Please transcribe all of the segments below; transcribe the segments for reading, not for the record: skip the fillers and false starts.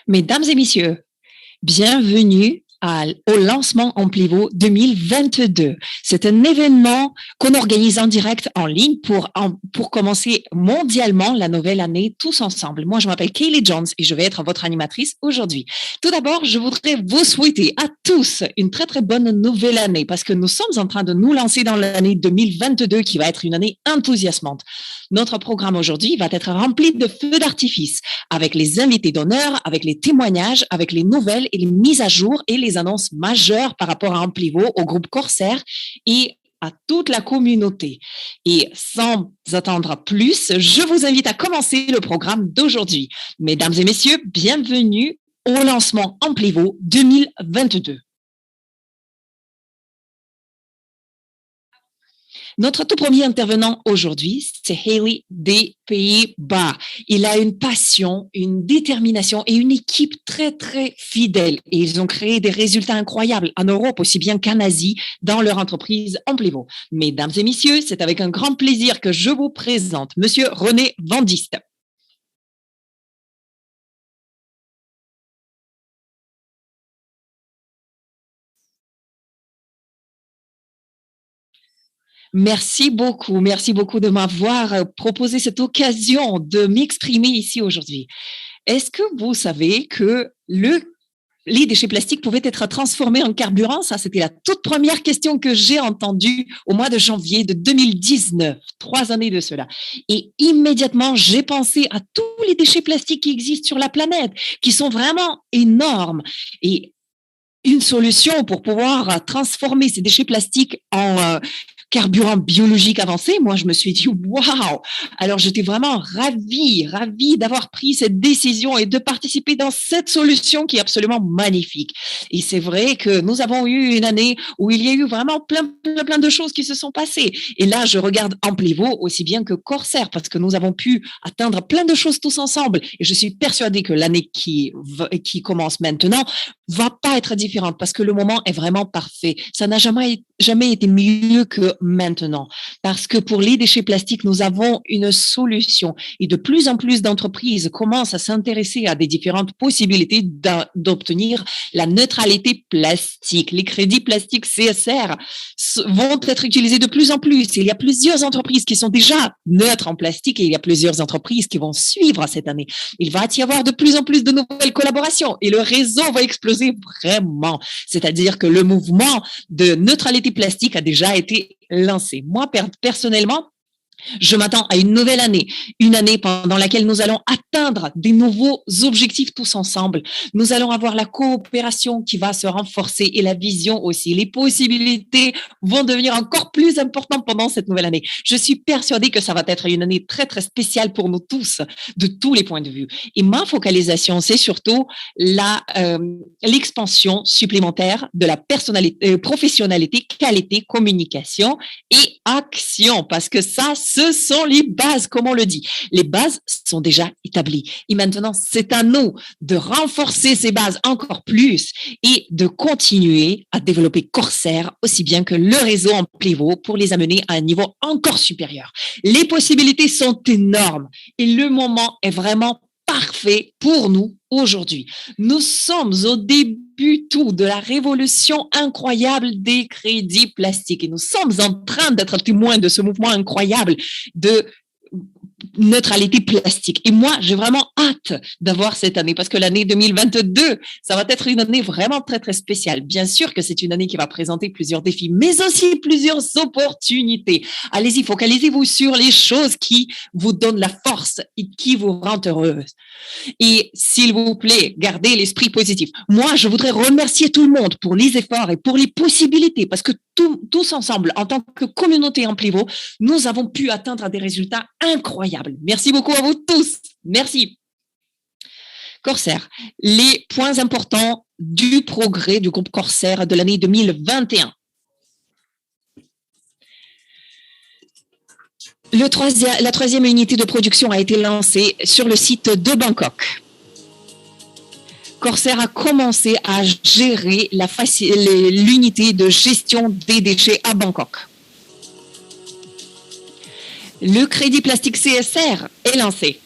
Mesdames et messieurs, bienvenue au lancement Amplivo 2022. C'est un événement qu'on organise en direct en ligne pour commencer mondialement la nouvelle année tous ensemble. Moi, je m'appelle Kaylee Jones et je vais être votre animatrice aujourd'hui. Tout d'abord, je voudrais vous souhaiter à tous une très, très bonne nouvelle année parce que nous sommes en train de nous lancer dans l'année 2022 qui va être une année enthousiasmante. Notre programme aujourd'hui va être rempli de feux d'artifice avec les invités d'honneur, avec les témoignages, avec les nouvelles et les mises à jour et les annonces majeures par rapport à Amplivo, au groupe Corsair et à toute la communauté. Et sans attendre plus, je vous invite à commencer le programme d'aujourd'hui. Mesdames et messieurs, bienvenue au lancement Amplivo 2022. Notre tout premier intervenant aujourd'hui, c'est Haley des Pays-Bas. Il a une passion, une détermination et une équipe très, très fidèle. Et ils ont créé des résultats incroyables en Europe, aussi bien qu'en Asie, dans leur entreprise Amplivo. Mesdames et messieurs, c'est avec un grand plaisir que je vous présente Monsieur René Vandiste. Merci beaucoup de m'avoir proposé cette occasion de m'exprimer ici aujourd'hui. Est-ce que vous savez que les déchets plastiques pouvaient être transformés en carburant? Ça, c'était la toute première question que j'ai entendue au mois de janvier de 2019, 3 années de cela. Et immédiatement, j'ai pensé à tous les déchets plastiques qui existent sur la planète, qui sont vraiment énormes. Et une solution pour pouvoir transformer ces déchets plastiques en carburant biologique avancé, moi, je me suis dit, waouh! Alors, j'étais vraiment ravie d'avoir pris cette décision et de participer dans cette solution qui est absolument magnifique. Et c'est vrai que nous avons eu une année où il y a eu vraiment plein de choses qui se sont passées. Et là, je regarde Amplivo aussi bien que Corsair parce que nous avons pu atteindre plein de choses tous ensemble. Et je suis persuadée que l'année qui commence maintenant va pas être différente parce que le moment est vraiment parfait. Ça n'a jamais été mieux que maintenant. Parce que pour les déchets plastiques, nous avons une solution et de plus en plus d'entreprises commencent à s'intéresser à des différentes possibilités d'obtenir la neutralité plastique. Les crédits plastiques CSR vont être utilisés de plus en plus. Il y a plusieurs entreprises qui sont déjà neutres en plastique et il y a plusieurs entreprises qui vont suivre cette année. Il va y avoir de plus en plus de nouvelles collaborations et le réseau va exploser vraiment. C'est-à-dire que le mouvement de neutralité plastique a déjà été lancé. Moi, personnellement, je m'attends à une nouvelle année, une année pendant laquelle nous allons atteindre des nouveaux objectifs tous ensemble. Nous allons avoir la coopération qui va se renforcer et la vision aussi. Les possibilités vont devenir encore plus importantes pendant cette nouvelle année. Je suis persuadée que ça va être une année très, très spéciale pour nous tous, de tous les points de vue. Et ma focalisation, c'est surtout l'expansion supplémentaire de la professionnalité, qualité, communication et action, parce que ça, ce sont les bases, comme on le dit. Les bases sont déjà établies. Et maintenant, c'est à nous de renforcer ces bases encore plus et de continuer à développer Corsair aussi bien que le réseau Amplivo pour les amener à un niveau encore supérieur. Les possibilités sont énormes et le moment est vraiment parfait pour nous aujourd'hui. Nous sommes au début de la révolution incroyable des crédits plastiques et nous sommes en train d'être témoins de ce mouvement incroyable de neutralité plastique. Et moi, j'ai vraiment hâte d'avoir cette année parce que l'année 2022, ça va être une année vraiment très, très spéciale. Bien sûr que c'est une année qui va présenter plusieurs défis, mais aussi plusieurs opportunités. Allez-y, focalisez-vous sur les choses qui vous donnent la force et qui vous rendent heureuse. Et s'il vous plaît, gardez l'esprit positif. Moi, je voudrais remercier tout le monde pour les efforts et pour les possibilités parce que tous ensemble, en tant que communauté Amplivo, nous avons pu atteindre des résultats incroyables. Merci beaucoup à vous tous. Merci. Corsair, les points importants du progrès du groupe Corsair de l'année 2021. La troisième unité de production a été lancée sur le site de Bangkok. Corsair a commencé à gérer l'unité de gestion des déchets à Bangkok. Le crédit plastique CSR est lancé.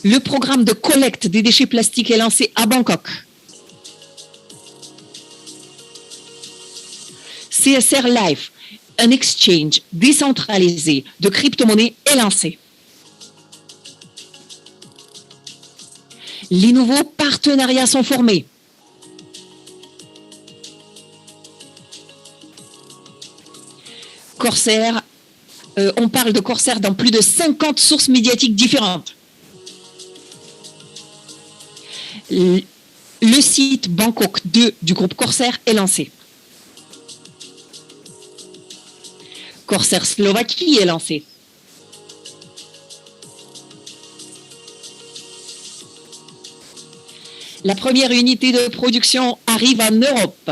Le programme de collecte des déchets plastiques est lancé à Bangkok. CSR Life, un exchange décentralisé de crypto-monnaies est lancé. Les nouveaux partenariats sont formés. Corsair, on parle de Corsair dans plus de 50 sources médiatiques différentes. Le site Bangkok 2 du groupe Corsair est lancé. Corsair Slovaquie est lancé. La première unité de production arrive en Europe.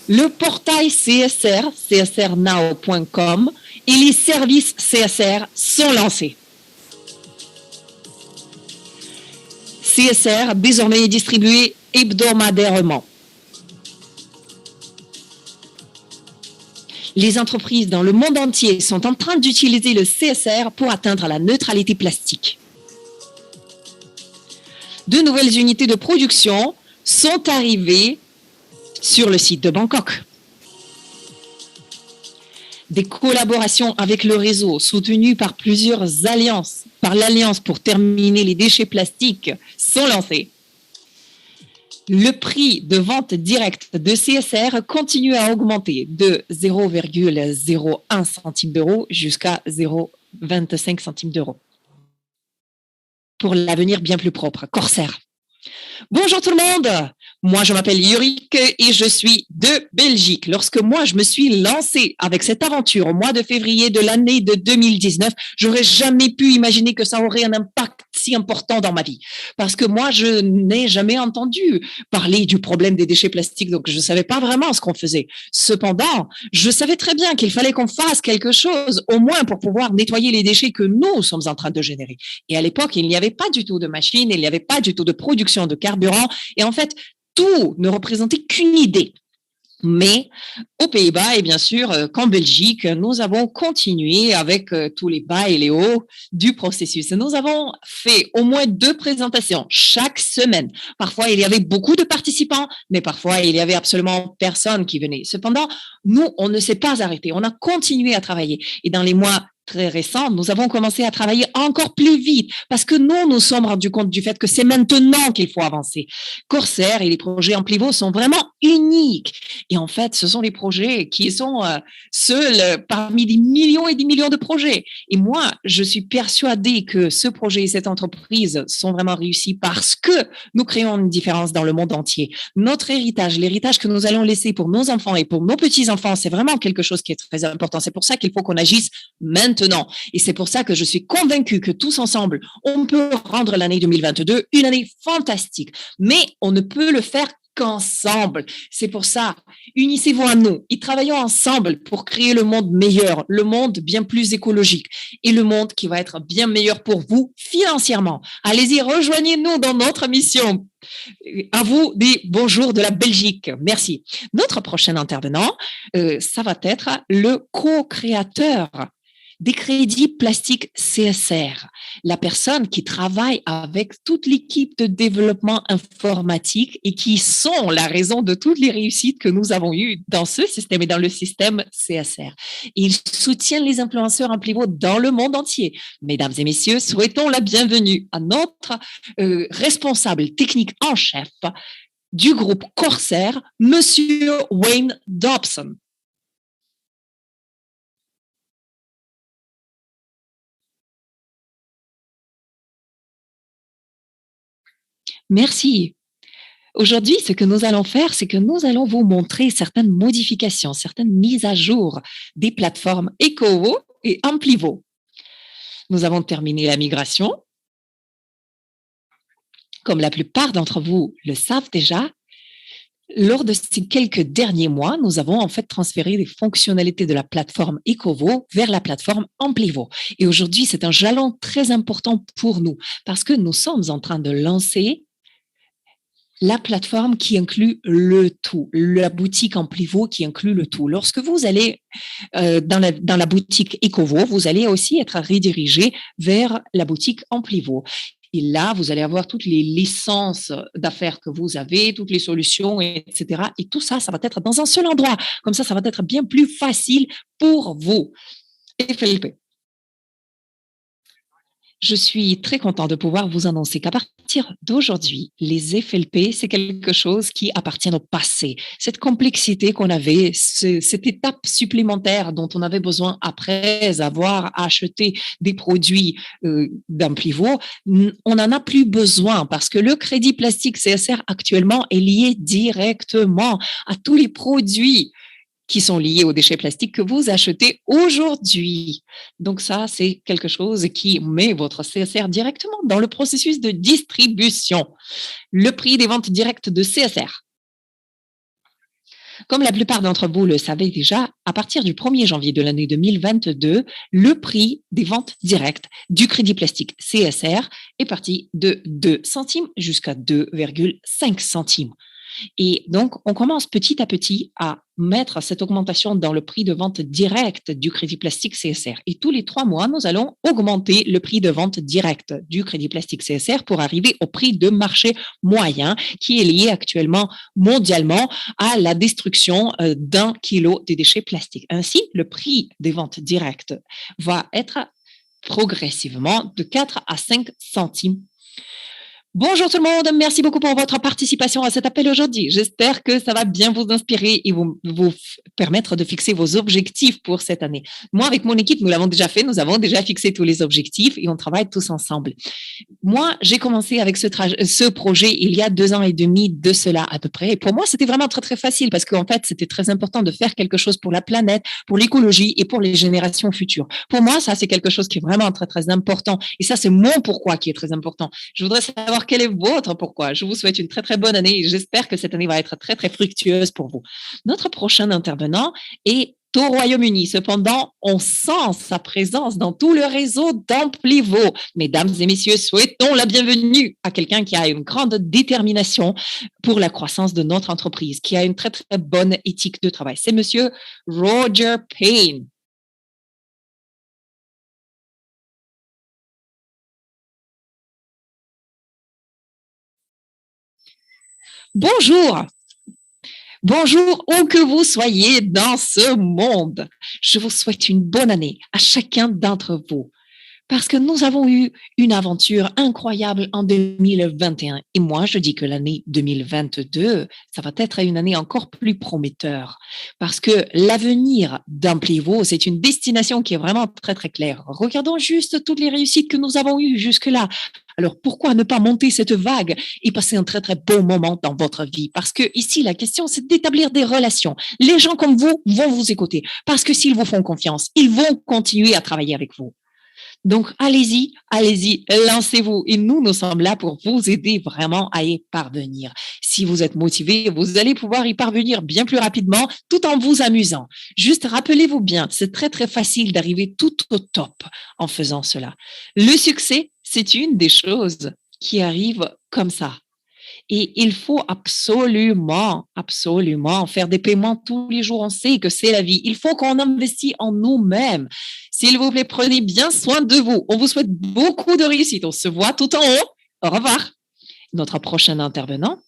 Le portail CSR, csrnow.com, et les services CSR sont lancés. CSR désormais est distribué hebdomadairement. Les entreprises dans le monde entier sont en train d'utiliser le CSR pour atteindre la neutralité plastique. De nouvelles unités de production sont arrivées sur le site de Bangkok. Des collaborations avec le réseau soutenues par plusieurs alliances, par l'Alliance pour terminer les déchets plastiques, sont lancées. Le prix de vente directe de CSR continue à augmenter de 0,01 centime d'euro jusqu'à 0,25 centimes d'euro. Pour l'avenir bien plus propre, Corsair. Bonjour tout le monde, moi je m'appelle Yurik et je suis de Belgique. Lorsque moi je me suis lancée avec cette aventure au mois de février de l'année de 2019, j'aurais jamais pu imaginer que ça aurait un impact si important dans ma vie. Parce que moi je n'ai jamais entendu parler du problème des déchets plastiques, donc je ne savais pas vraiment ce qu'on faisait. Cependant, je savais très bien qu'il fallait qu'on fasse quelque chose, au moins pour pouvoir nettoyer les déchets que nous sommes en train de générer. Et à l'époque, il n'y avait pas du tout de machine, il n'y avait pas du tout de production de carburant. Et en fait, tout ne représentait qu'une idée. Mais aux Pays-Bas et bien sûr qu'en Belgique, nous avons continué avec tous les bas et les hauts du processus. Nous avons fait au moins 2 présentations chaque semaine. Parfois, il y avait beaucoup de participants, mais parfois, il y avait absolument personne qui venait. Cependant, nous, on ne s'est pas arrêté. On a continué à travailler. Et dans les mois très récents, nous avons commencé à travailler encore plus vite parce que nous sommes rendus compte du fait que c'est maintenant qu'il faut avancer. Corsair et les projets Amplivo sont vraiment uniques. Et en fait, ce sont les projets qui sont seuls parmi des millions et des millions de projets. Et moi, je suis persuadée que ce projet et cette entreprise sont vraiment réussis parce que nous créons une différence dans le monde entier. Notre héritage, l'héritage que nous allons laisser pour nos enfants et pour nos petits-enfants, c'est vraiment quelque chose qui est très important. C'est pour ça qu'il faut qu'on agisse maintenant. Et c'est pour ça que je suis convaincue que tous ensemble, on peut rendre l'année 2022 une année fantastique. Mais on ne peut le faire qu'ensemble. C'est pour ça, unissez-vous à nous et travaillons ensemble pour créer le monde meilleur, le monde bien plus écologique et le monde qui va être bien meilleur pour vous financièrement. Allez-y, rejoignez-nous dans notre mission. À vous des bonjours de la Belgique. Merci. Notre prochain intervenant, ça va être le co-créateur des crédits plastiques CSR, la personne qui travaille avec toute l'équipe de développement informatique et qui sont la raison de toutes les réussites que nous avons eues dans ce système et dans le système CSR. Il soutient les influenceurs Amplivo dans le monde entier. Mesdames et messieurs, souhaitons la bienvenue à notre responsable technique en chef du groupe Corsair, Monsieur Wayne Dobson. Merci. Aujourd'hui, ce que nous allons faire, c'est que nous allons vous montrer certaines modifications, certaines mises à jour des plateformes Ecovo et Amplivo. Nous avons terminé la migration. Comme la plupart d'entre vous le savent déjà, lors de ces quelques derniers mois, nous avons en fait transféré les fonctionnalités de la plateforme Ecovo vers la plateforme Amplivo. Et aujourd'hui, c'est un jalon très important pour nous parce que nous sommes en train de lancer la plateforme qui inclut le tout, la boutique Amplivo qui inclut le tout. Lorsque vous allez dans la boutique Ecovo, vous allez aussi être redirigé vers la boutique Amplivo. Et là, vous allez avoir toutes les licences d'affaires que vous avez, toutes les solutions, etc. Et tout ça, ça va être dans un seul endroit. Comme ça va être bien plus facile pour vous. Et Felipe, je suis très content de pouvoir vous annoncer qu'à partir d'aujourd'hui, les FLP, c'est quelque chose qui appartient au passé. Cette complexité qu'on avait, cette étape supplémentaire dont on avait besoin après avoir acheté des produits d'Amplivo, on n'en a plus besoin parce que le crédit plastique CSR actuellement est lié directement à tous les produits qui sont liés aux déchets plastiques que vous achetez aujourd'hui. Donc ça, c'est quelque chose qui met votre CSR directement dans le processus de distribution. Le prix des ventes directes de CSR. Comme la plupart d'entre vous le savez déjà, à partir du 1er janvier de l'année 2022, le prix des ventes directes du crédit plastique CSR est parti de 2 centimes jusqu'à 2,5 centimes. Et donc, on commence petit à petit à mettre cette augmentation dans le prix de vente direct du crédit plastique CSR. Et tous les 3 mois, nous allons augmenter le prix de vente direct du crédit plastique CSR pour arriver au prix de marché moyen qui est lié actuellement mondialement à la destruction d'1 kilo de déchets plastiques. Ainsi, le prix des ventes directes va être progressivement de 4 à 5 centimes. Bonjour tout le monde, merci beaucoup pour votre participation à cet appel aujourd'hui. J'espère que ça va bien vous inspirer et vous permettre de fixer vos objectifs pour cette année. Moi, avec mon équipe, nous l'avons déjà fait, nous avons déjà fixé tous les objectifs et on travaille tous ensemble. Moi, j'ai commencé avec ce projet il y a 2 ans et demi de cela à peu près. Et pour moi, c'était vraiment très, très facile parce qu'en fait, c'était très important de faire quelque chose pour la planète, pour l'écologie et pour les générations futures. Pour moi, ça, c'est quelque chose qui est vraiment très, très important. Et ça, c'est mon pourquoi qui est très important. Je voudrais savoir quel est votre pourquoi. Je vous souhaite une très, très bonne année et j'espère que cette année va être très, très fructueuse pour vous. Notre prochain intervenant est au Royaume-Uni. Cependant, on sent sa présence dans tout le réseau d'Amplivo. Mesdames et messieurs, souhaitons la bienvenue à quelqu'un qui a une grande détermination pour la croissance de notre entreprise, qui a une très, très bonne éthique de travail. C'est monsieur Roger Payne. Bonjour. Bonjour, où que vous soyez dans ce monde. Je vous souhaite une bonne année à chacun d'entre vous parce que nous avons eu une aventure incroyable en 2021. Et moi, je dis que l'année 2022, ça va être une année encore plus prometteur parce que l'avenir d'Amplivo, c'est une destination qui est vraiment très, très claire. Regardons juste toutes les réussites que nous avons eues jusque-là. Alors, pourquoi ne pas monter cette vague et passer un très, très bon moment dans votre vie? Parce que ici, la question, c'est d'établir des relations. Les gens comme vous vont vous écouter parce que s'ils vous font confiance, ils vont continuer à travailler avec vous. Donc, allez-y, allez-y, lancez-vous. Et nous sommes là pour vous aider vraiment à y parvenir. Si vous êtes motivé, vous allez pouvoir y parvenir bien plus rapidement tout en vous amusant. Juste rappelez-vous bien, c'est très, très facile d'arriver tout au top en faisant cela. Le succès, c'est une des choses qui arrive comme ça. Et il faut absolument, absolument faire des paiements tous les jours. On sait que c'est la vie. Il faut qu'on investisse en nous-mêmes. S'il vous plaît, prenez bien soin de vous. On vous souhaite beaucoup de réussite. On se voit tout en haut. Au revoir. Notre prochain intervenant,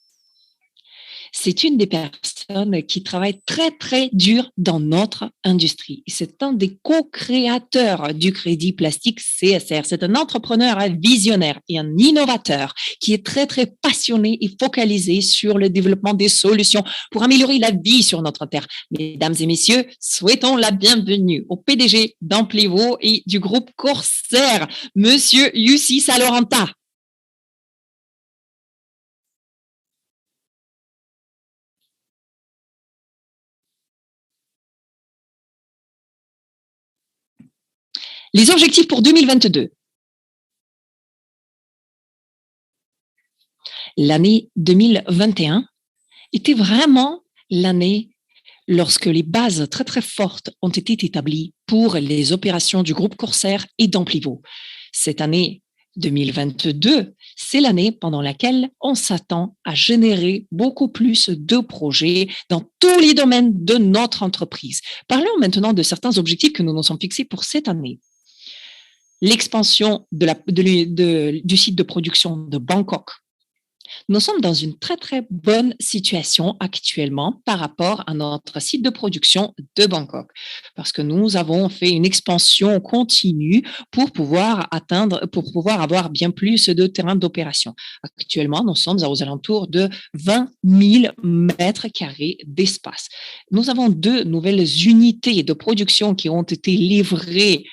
c'est une des personnes qui travaille très, très dur dans notre industrie. C'est un des co-créateurs du crédit plastique CSR. C'est un entrepreneur, un visionnaire et un innovateur qui est très, très passionné et focalisé sur le développement des solutions pour améliorer la vie sur notre terre. Mesdames et messieurs, souhaitons la bienvenue au PDG d'Amplivo et du groupe Corsair, Monsieur Yussi Saloranta. Les objectifs pour 2022. L'année 2021 était vraiment l'année lorsque les bases très très fortes ont été établies pour les opérations du groupe Corsair et d'Amplivo. Cette année 2022, c'est l'année pendant laquelle on s'attend à générer beaucoup plus de projets dans tous les domaines de notre entreprise. Parlons maintenant de certains objectifs que nous nous sommes fixés pour cette année. L'expansion du site de production de Bangkok. Nous sommes dans une très, très bonne situation actuellement par rapport à notre site de production de Bangkok, parce que nous avons fait une expansion continue pour pouvoir avoir bien plus de terrain d'opération. Actuellement, nous sommes aux alentours de 20 000 mètres carrés d'espace. Nous avons 2 nouvelles unités de production qui ont été livrées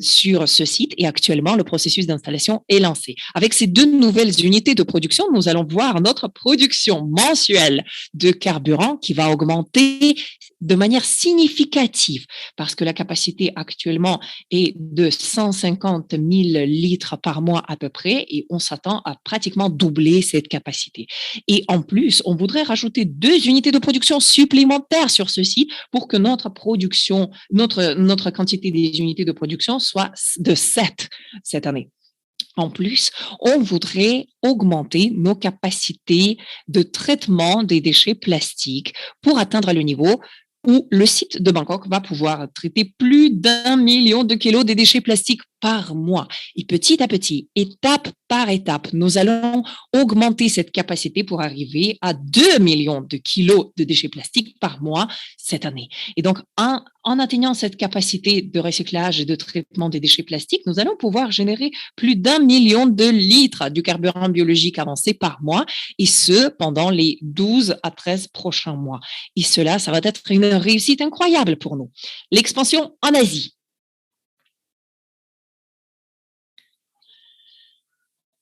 sur ce site et actuellement, le processus d'installation est lancé. Avec ces 2 nouvelles unités de production, nous allons voir notre production mensuelle de carburant qui va augmenter de manière significative parce que la capacité actuellement est de 150 000 litres par mois à peu près et on s'attend à pratiquement doubler cette capacité. Et en plus, on voudrait rajouter 2 unités de production supplémentaires sur ce site pour que notre production, notre quantité des unités de production soit de 7 cette année. En plus, on voudrait augmenter nos capacités de traitement des déchets plastiques pour atteindre le niveau où le site de Bangkok va pouvoir traiter plus d'1 million de kilos de déchets plastiques par mois. Et petit à petit, étape par étape, nous allons augmenter cette capacité pour arriver à 2 millions de kilos de déchets plastiques par mois cette année. Et donc, en atteignant cette capacité de recyclage et de traitement des déchets plastiques, nous allons pouvoir générer plus d'1 million de litres du carburant biologique avancé par mois, et ce, pendant les 12 à 13 prochains mois. Et cela, ça va être une réussite incroyable pour nous. L'expansion en Asie.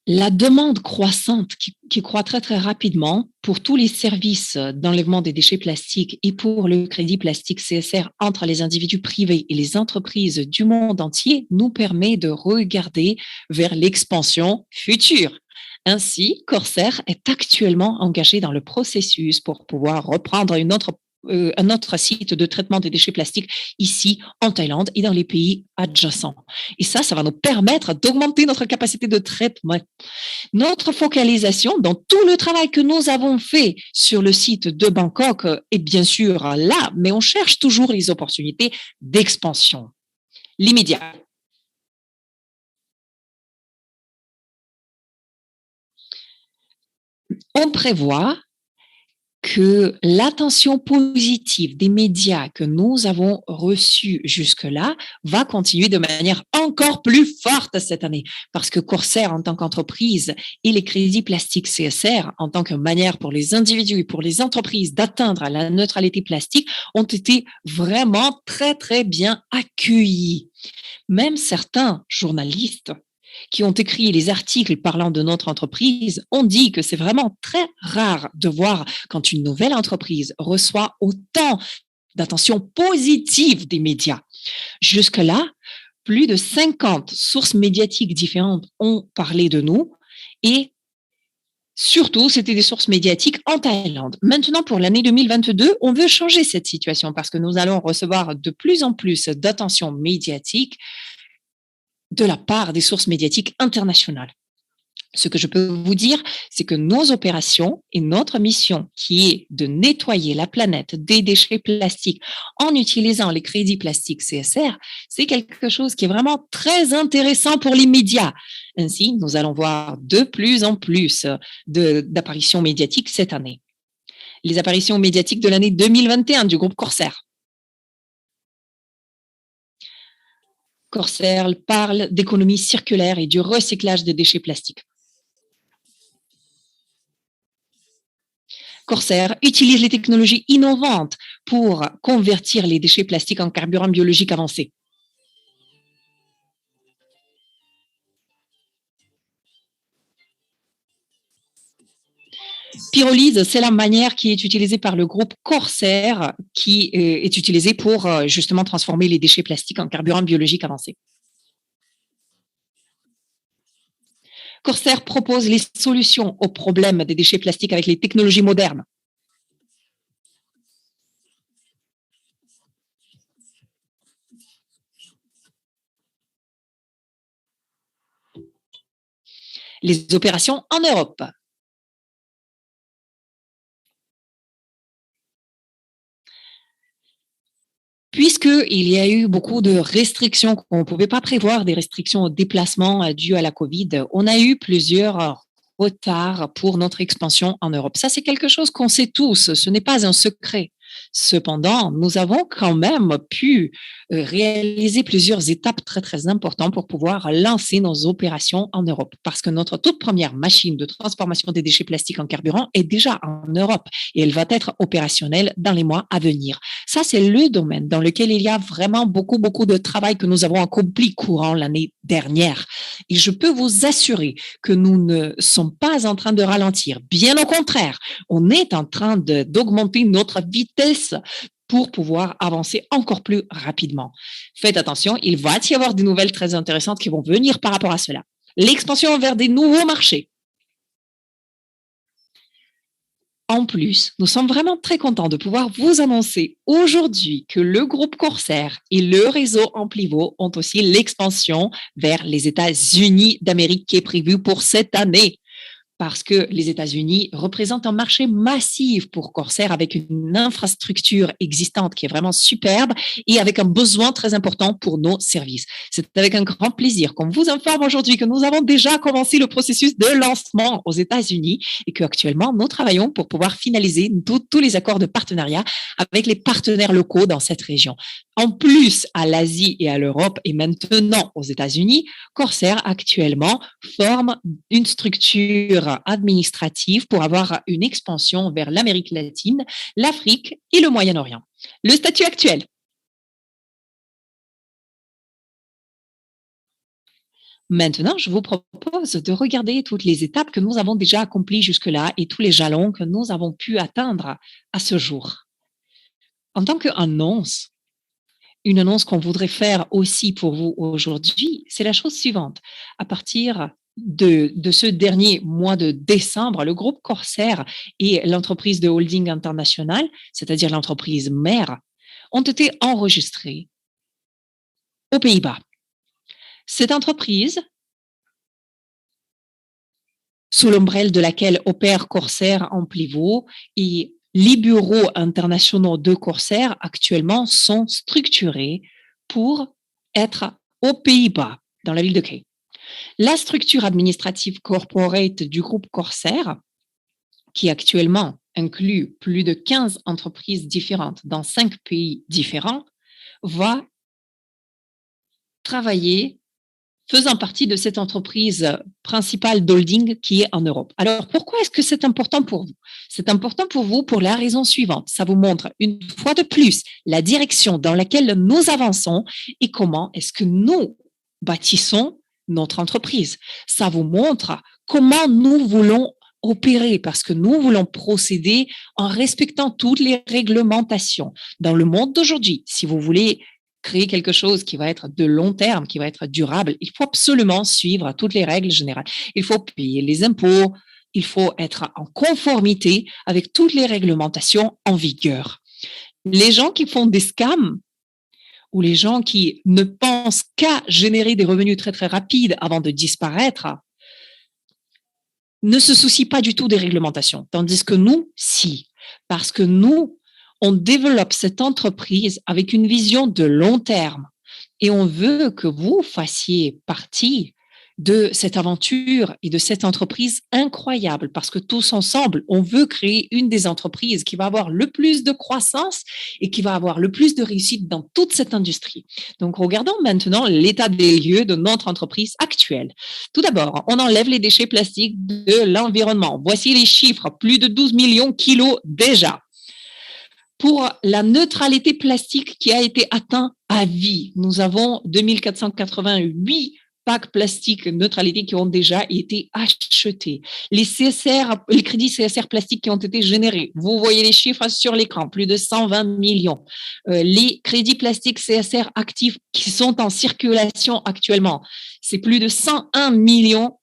La demande croissante qui croît très, très rapidement pour tous les services d'enlèvement des déchets plastiques et pour le crédit plastique CSR entre les individus privés et les entreprises du monde entier nous permet de regarder vers l'expansion future. Ainsi, Corsair est actuellement engagé dans le processus pour pouvoir reprendre un autre site de traitement des déchets plastiques ici en Thaïlande et dans les pays adjacents. Et ça va nous permettre d'augmenter notre capacité de traitement. Notre focalisation dans tout le travail que nous avons fait sur le site de Bangkok est bien sûr là, mais on cherche toujours les opportunités d'expansion. L'immédiat. On prévoit que l'attention positive des médias que nous avons reçue jusque-là va continuer de manière encore plus forte cette année parce que Corsair en tant qu'entreprise et les crédits plastiques CSR en tant que manière pour les individus et pour les entreprises d'atteindre la neutralité plastique ont été vraiment très, très bien accueillis. Même certains journalistes qui ont écrit les articles parlant de notre entreprise ont dit que c'est vraiment très rare de voir quand une nouvelle entreprise reçoit autant d'attention positive des médias. Jusque-là, plus de 50 sources médiatiques différentes ont parlé de nous et surtout, c'était des sources médiatiques en Thaïlande. Maintenant, pour l'année 2022, on veut changer cette situation parce que nous allons recevoir de plus en plus d'attention médiatique de la part des sources médiatiques internationales. Ce que je peux vous dire, c'est que nos opérations et notre mission, qui est de nettoyer la planète des déchets plastiques en utilisant les crédits plastiques CSR, c'est quelque chose qui est vraiment très intéressant pour les médias. Ainsi, nous allons voir de plus en plus d'apparitions médiatiques cette année. Les apparitions médiatiques de l'année 2021 du groupe Corsair. Corsair parle d'économie circulaire et du recyclage des déchets plastiques. Corsair utilise les technologies innovantes pour convertir les déchets plastiques en carburant biologique avancé. Pyrolyse, c'est la manière qui est utilisée par le groupe Corsair qui est utilisée pour justement transformer les déchets plastiques en carburant biologique avancé. Corsair propose les solutions aux problèmes des déchets plastiques avec les technologies modernes. les opérations en Europe. Puisqu'il y a eu beaucoup de restrictions, qu'on ne pouvait pas prévoir des restrictions au déplacement dues à la Covid, on a eu plusieurs retards pour notre expansion en Europe. Ça, c'est quelque chose qu'on sait tous, ce n'est pas un secret. Cependant, nous avons quand même pu réaliser plusieurs étapes très, très importantes pour pouvoir lancer nos opérations en Europe. Parce que notre toute première machine de transformation des déchets plastiques en carburant est déjà en Europe et elle va être opérationnelle dans les mois à venir. Ça, c'est le domaine dans lequel il y a vraiment beaucoup, beaucoup de travail que nous avons accompli courant l'année dernière. Et je peux vous assurer que nous ne sommes pas en train de ralentir. Bien au contraire, on est en train d'augmenter notre vitesse pour pouvoir avancer encore plus rapidement. Faites attention, il va y avoir des nouvelles très intéressantes qui vont venir par rapport à cela. L'expansion vers des nouveaux marchés. En plus, nous sommes vraiment très contents de pouvoir vous annoncer aujourd'hui que le groupe Corsair et le réseau Amplivo ont aussi l'expansion vers les États-Unis d'Amérique qui est prévue pour cette année. Parce que les États-Unis représentent un marché massif pour Corsair avec une infrastructure existante qui est vraiment superbe et avec un besoin très important pour nos services. C'est avec un grand plaisir qu'on vous informe aujourd'hui que nous avons déjà commencé le processus de lancement aux États-Unis et qu'actuellement, nous travaillons pour pouvoir finaliser tous les accords de partenariat avec les partenaires locaux dans cette région. En plus, à l'Asie et à l'Europe et maintenant aux États-Unis, Corsair actuellement forme une structure administrative pour avoir une expansion vers l'Amérique latine, l'Afrique et le Moyen-Orient. Le statut actuel. Maintenant, je vous propose de regarder toutes les étapes que nous avons déjà accomplies jusque-là et tous les jalons que nous avons pu atteindre à ce jour. En tant qu'annonce, une annonce qu'on voudrait faire aussi pour vous aujourd'hui, c'est la chose suivante. À partir de ce dernier mois de décembre, le groupe Corsair et l'entreprise de holding international, c'est-à-dire l'entreprise mère, ont été enregistrés aux Pays-Bas. Cette entreprise, sous l'ombrelle de laquelle opère Corsair Amplivo et les bureaux internationaux de Corsair actuellement sont structurés pour être aux Pays-Bas, dans la ville de Key. La structure administrative corporate du groupe Corsair, qui actuellement inclut plus de 15 entreprises différentes dans 5 pays différents, va travailler faisant partie de cette entreprise principale d'holding qui est en Europe. Alors, pourquoi est-ce que c'est important pour vous? C'est important pour vous pour la raison suivante. Ça vous montre une fois de plus la direction dans laquelle nous avançons et comment est-ce que nous bâtissons notre entreprise. Ça vous montre comment nous voulons opérer parce que nous voulons procéder en respectant toutes les réglementations. Dans le monde d'aujourd'hui, si vous voulez créer quelque chose qui va être de long terme, qui va être durable, il faut absolument suivre toutes les règles générales. Il faut payer les impôts, il faut être en conformité avec toutes les réglementations en vigueur. Les gens qui font des scams ou les gens qui ne pensent qu'à générer des revenus très très rapides avant de disparaître ne se soucient pas du tout des réglementations, tandis que nous, si, parce que nous, on développe cette entreprise avec une vision de long terme et on veut que vous fassiez partie de cette aventure et de cette entreprise incroyable parce que tous ensemble, on veut créer une des entreprises qui va avoir le plus de croissance et qui va avoir le plus de réussite dans toute cette industrie. Donc, regardons maintenant l'état des lieux de notre entreprise actuelle. Tout d'abord, on enlève les déchets plastiques de l'environnement. Voici les chiffres, plus de 12 millions de kilos déjà. Pour la neutralité plastique qui a été atteinte à vie, nous avons 2488 packs plastiques neutralité qui ont déjà été achetés. Les CSR, les crédits CSR plastiques qui ont été générés. Vous voyez les chiffres sur l'écran, plus de 120 millions. Les crédits plastiques CSR actifs qui sont en circulation actuellement, c'est plus de 101 millions.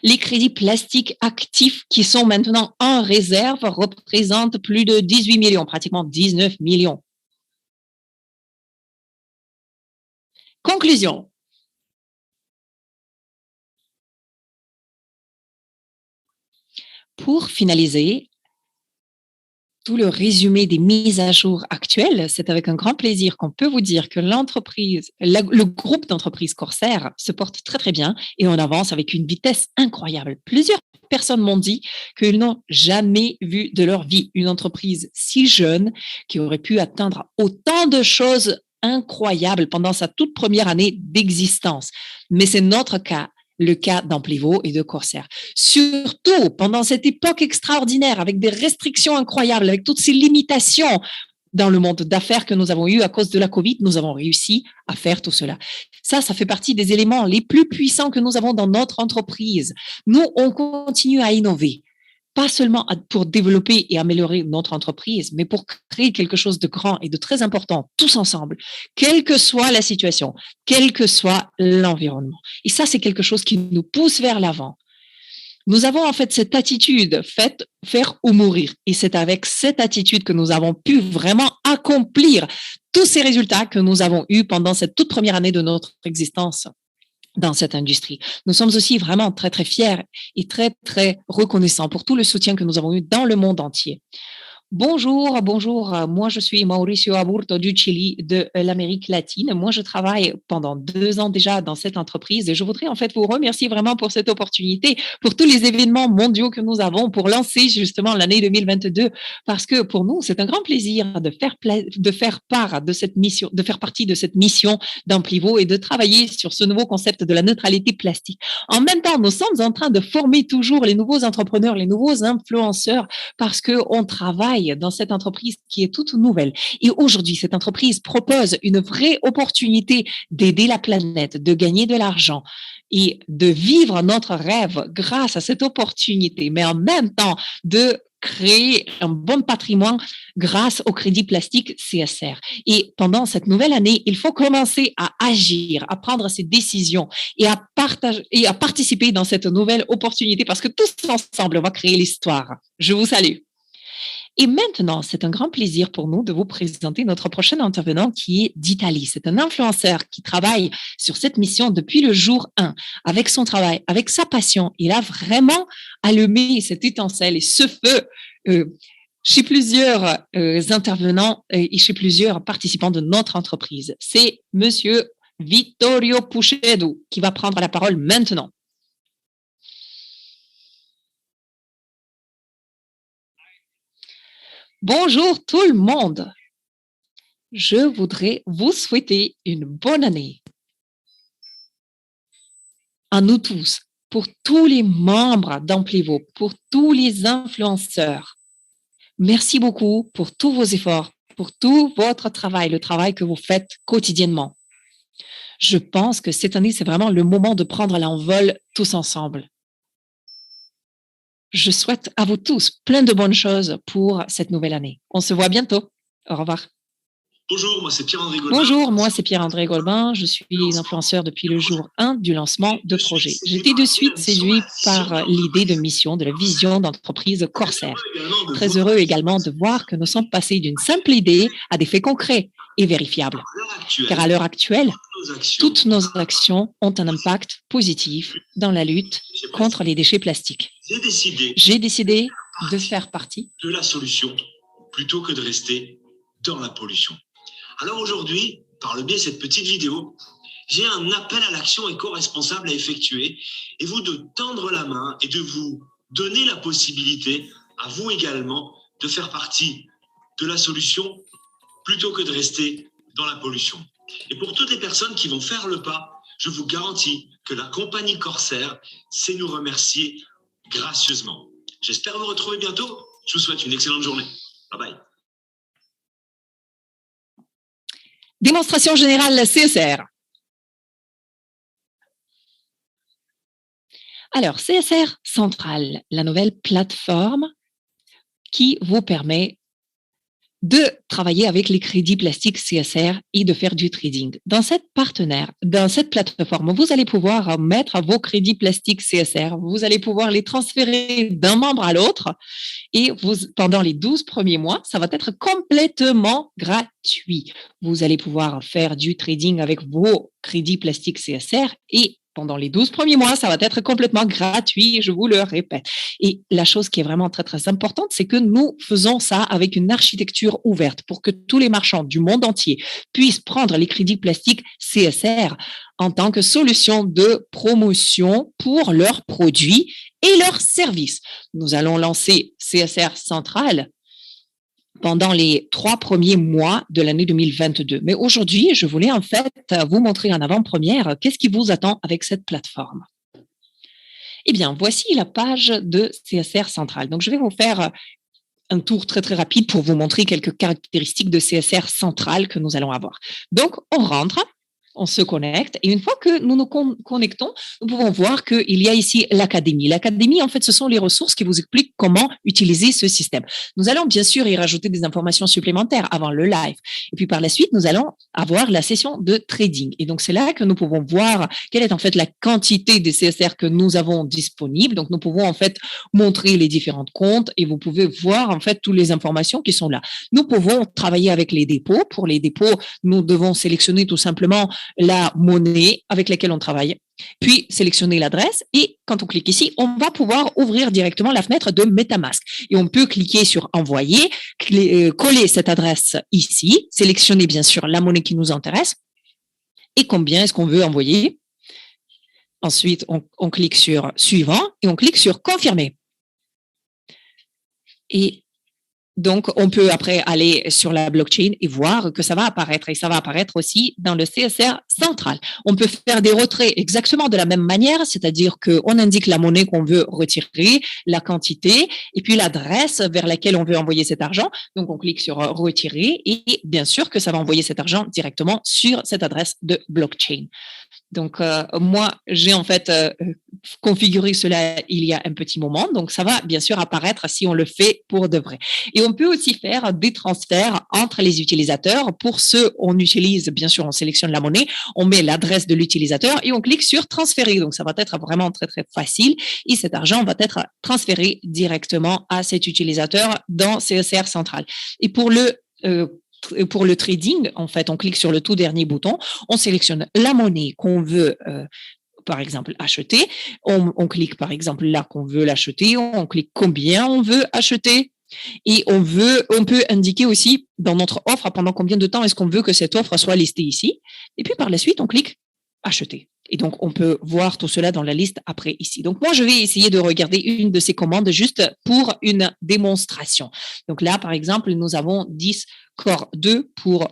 Les crédits plastiques actifs qui sont maintenant en réserve représentent plus de 18 millions, pratiquement 19 millions. Conclusion. Pour finaliser tout le résumé des mises à jour actuelles, c'est avec un grand plaisir qu'on peut vous dire que le groupe d'entreprises Corsair se porte très très bien et on avance avec une vitesse incroyable. Plusieurs personnes m'ont dit qu'ils n'ont jamais vu de leur vie une entreprise si jeune qui aurait pu atteindre autant de choses incroyables pendant sa toute première année d'existence. Mais c'est notre cas, le cas d'Amplivo et de Corsair. Surtout pendant cette époque extraordinaire, avec des restrictions incroyables, avec toutes ces limitations dans le monde d'affaires que nous avons eu à cause de la Covid, nous avons réussi à faire tout cela. Ça fait partie des éléments les plus puissants que nous avons dans notre entreprise. Nous, on continue à innover. Pas seulement pour développer et améliorer notre entreprise, mais pour créer quelque chose de grand et de très important, tous ensemble, quelle que soit la situation, quel que soit l'environnement. Et ça, c'est quelque chose qui nous pousse vers l'avant. Nous avons en fait cette attitude, faite faire ou mourir. Et c'est avec cette attitude que nous avons pu vraiment accomplir tous ces résultats que nous avons eus pendant cette toute première année de notre existence dans cette industrie. Nous sommes aussi vraiment très, très fiers et très, très reconnaissants pour tout le soutien que nous avons eu dans le monde entier. Bonjour, bonjour. Moi, je suis Mauricio Aburto du Chili, de l'Amérique latine. Moi, je travaille pendant 2 ans déjà dans cette entreprise et je voudrais en fait vous remercier vraiment pour cette opportunité, pour tous les événements mondiaux que nous avons pour lancer justement l'année 2022, parce que pour nous, c'est un grand plaisir de faire part de cette mission, de faire partie de cette mission d'Amplivo et de travailler sur ce nouveau concept de la neutralité plastique. En même temps, nous sommes en train de former toujours les nouveaux entrepreneurs, les nouveaux influenceurs, parce qu'on travaille dans cette entreprise qui est toute nouvelle. Et aujourd'hui, cette entreprise propose une vraie opportunité d'aider la planète, de gagner de l'argent et de vivre notre rêve grâce à cette opportunité, mais en même temps de créer un bon patrimoine grâce au crédit plastique CSR. Et pendant cette nouvelle année, il faut commencer à agir, à prendre ces décisions et à partager et à participer dans cette nouvelle opportunité parce que tous ensemble, on va créer l'histoire. Je vous salue. Et maintenant, c'est un grand plaisir pour nous de vous présenter notre prochain intervenant qui est d'Italie. C'est un influenceur qui travaille sur cette mission depuis le jour 1. Avec son travail, avec sa passion, il a vraiment allumé cette étincelle et ce feu chez plusieurs intervenants et chez plusieurs participants de notre entreprise. C'est Monsieur Vittorio Puchedo qui va prendre la parole maintenant. Bonjour tout le monde. Je voudrais vous souhaiter une bonne année à nous tous, pour tous les membres d'Amplivo, pour tous les influenceurs. Merci beaucoup pour tous vos efforts, pour tout votre travail, le travail que vous faites quotidiennement. Je pense que cette année, c'est vraiment le moment de prendre l'envol tous ensemble. Je souhaite à vous tous plein de bonnes choses pour cette nouvelle année. On se voit bientôt. Au revoir. Bonjour, moi c'est Pierre-André Golbin. Bonjour, moi c'est Pierre-André Golbin. Je suis influenceur depuis le jour 1 du lancement de projet. J'étais de suite séduit par l'idée de mission, de la vision d'entreprise Corsair. Très heureux également de voir que nous sommes passés d'une simple idée à des faits concrets et vérifiables. Car à l'heure actuelle, toutes nos actions ont un impact positif dans la lutte contre les déchets plastiques. J'ai décidé de faire partie de la solution plutôt que de rester dans la pollution. Alors aujourd'hui, par le biais de cette petite vidéo, j'ai un appel à l'action éco-responsable à effectuer et vous de tendre la main et de vous donner la possibilité à vous également de faire partie de la solution plutôt que de rester dans la pollution. Et pour toutes les personnes qui vont faire le pas, je vous garantis que la compagnie Corsair sait nous remercier gracieusement. J'espère vous retrouver bientôt. Je vous souhaite une excellente journée. Bye bye. Démonstration générale CSR. Alors, CSR Central, la nouvelle plateforme qui vous permet de travailler avec les crédits plastiques CSR et de faire du trading. Dans cette plateforme, vous allez pouvoir mettre vos crédits plastiques CSR, vous allez pouvoir les transférer d'un membre à l'autre et pendant les 12 premiers mois, ça va être complètement gratuit. Vous allez pouvoir faire du trading avec vos crédits plastiques CSR et Pendant les 12 premiers mois, ça va être complètement gratuit, je vous le répète. Et la chose qui est vraiment très, très importante, c'est que nous faisons ça avec une architecture ouverte pour que tous les marchands du monde entier puissent prendre les crédits plastiques CSR en tant que solution de promotion pour leurs produits et leurs services. Nous allons lancer CSR Central pendant les 3 premiers mois de l'année 2022. Mais aujourd'hui, je voulais en fait vous montrer en avant-première qu'est-ce qui vous attend avec cette plateforme. Eh bien, voici la page de CSR Central. Donc, je vais vous faire un tour très, très rapide pour vous montrer quelques caractéristiques de CSR Central que nous allons avoir. Donc, on rentre. On se connecte et une fois que nous nous connectons, nous pouvons voir qu'il y a ici l'académie. L'académie, en fait, ce sont les ressources qui vous expliquent comment utiliser ce système. Nous allons bien sûr y rajouter des informations supplémentaires avant le live. Et puis par la suite, nous allons avoir la session de trading. Et donc, c'est là que nous pouvons voir quelle est en fait la quantité des CSR que nous avons disponibles. Donc, nous pouvons en fait montrer les différents comptes et vous pouvez voir en fait toutes les informations qui sont là. Nous pouvons travailler avec les dépôts. Pour les dépôts, nous devons sélectionner tout simplement la monnaie avec laquelle on travaille, puis sélectionner l'adresse et quand on clique ici, on va pouvoir ouvrir directement la fenêtre de MetaMask et on peut cliquer sur envoyer, coller cette adresse ici, sélectionner bien sûr la monnaie qui nous intéresse et combien est-ce qu'on veut envoyer. Ensuite, on clique sur suivant et on clique sur confirmer. Et donc, on peut après aller sur la blockchain et voir que ça va apparaître et ça va apparaître aussi dans le CSR central. On peut faire des retraits exactement de la même manière, c'est-à-dire qu'on indique la monnaie qu'on veut retirer, la quantité et puis l'adresse vers laquelle on veut envoyer cet argent. Donc, on clique sur retirer et bien sûr que ça va envoyer cet argent directement sur cette adresse de blockchain. Donc, moi, j'ai en fait configuré cela il y a un petit moment. Donc, ça va bien sûr apparaître si on le fait pour de vrai. Et on peut aussi faire des transferts entre les utilisateurs. Pour ceux, on utilise, bien sûr, on sélectionne la monnaie, on met l'adresse de l'utilisateur et on clique sur transférer. Donc, ça va être vraiment très, très facile. Et cet argent va être transféré directement à cet utilisateur dans CSR Central. Et pour le trading, en fait, on clique sur le tout dernier bouton, on sélectionne la monnaie qu'on veut par exemple acheter, on clique par exemple là qu'on veut l'acheter, on clique combien on veut acheter et on peut indiquer aussi dans notre offre pendant combien de temps est-ce qu'on veut que cette offre soit listée ici et puis par la suite on clique acheter. Et donc, on peut voir tout cela dans la liste après ici. Donc, moi, je vais essayer de regarder une de ces commandes juste pour une démonstration. Donc là, par exemple, nous avons 10 Core 2 pour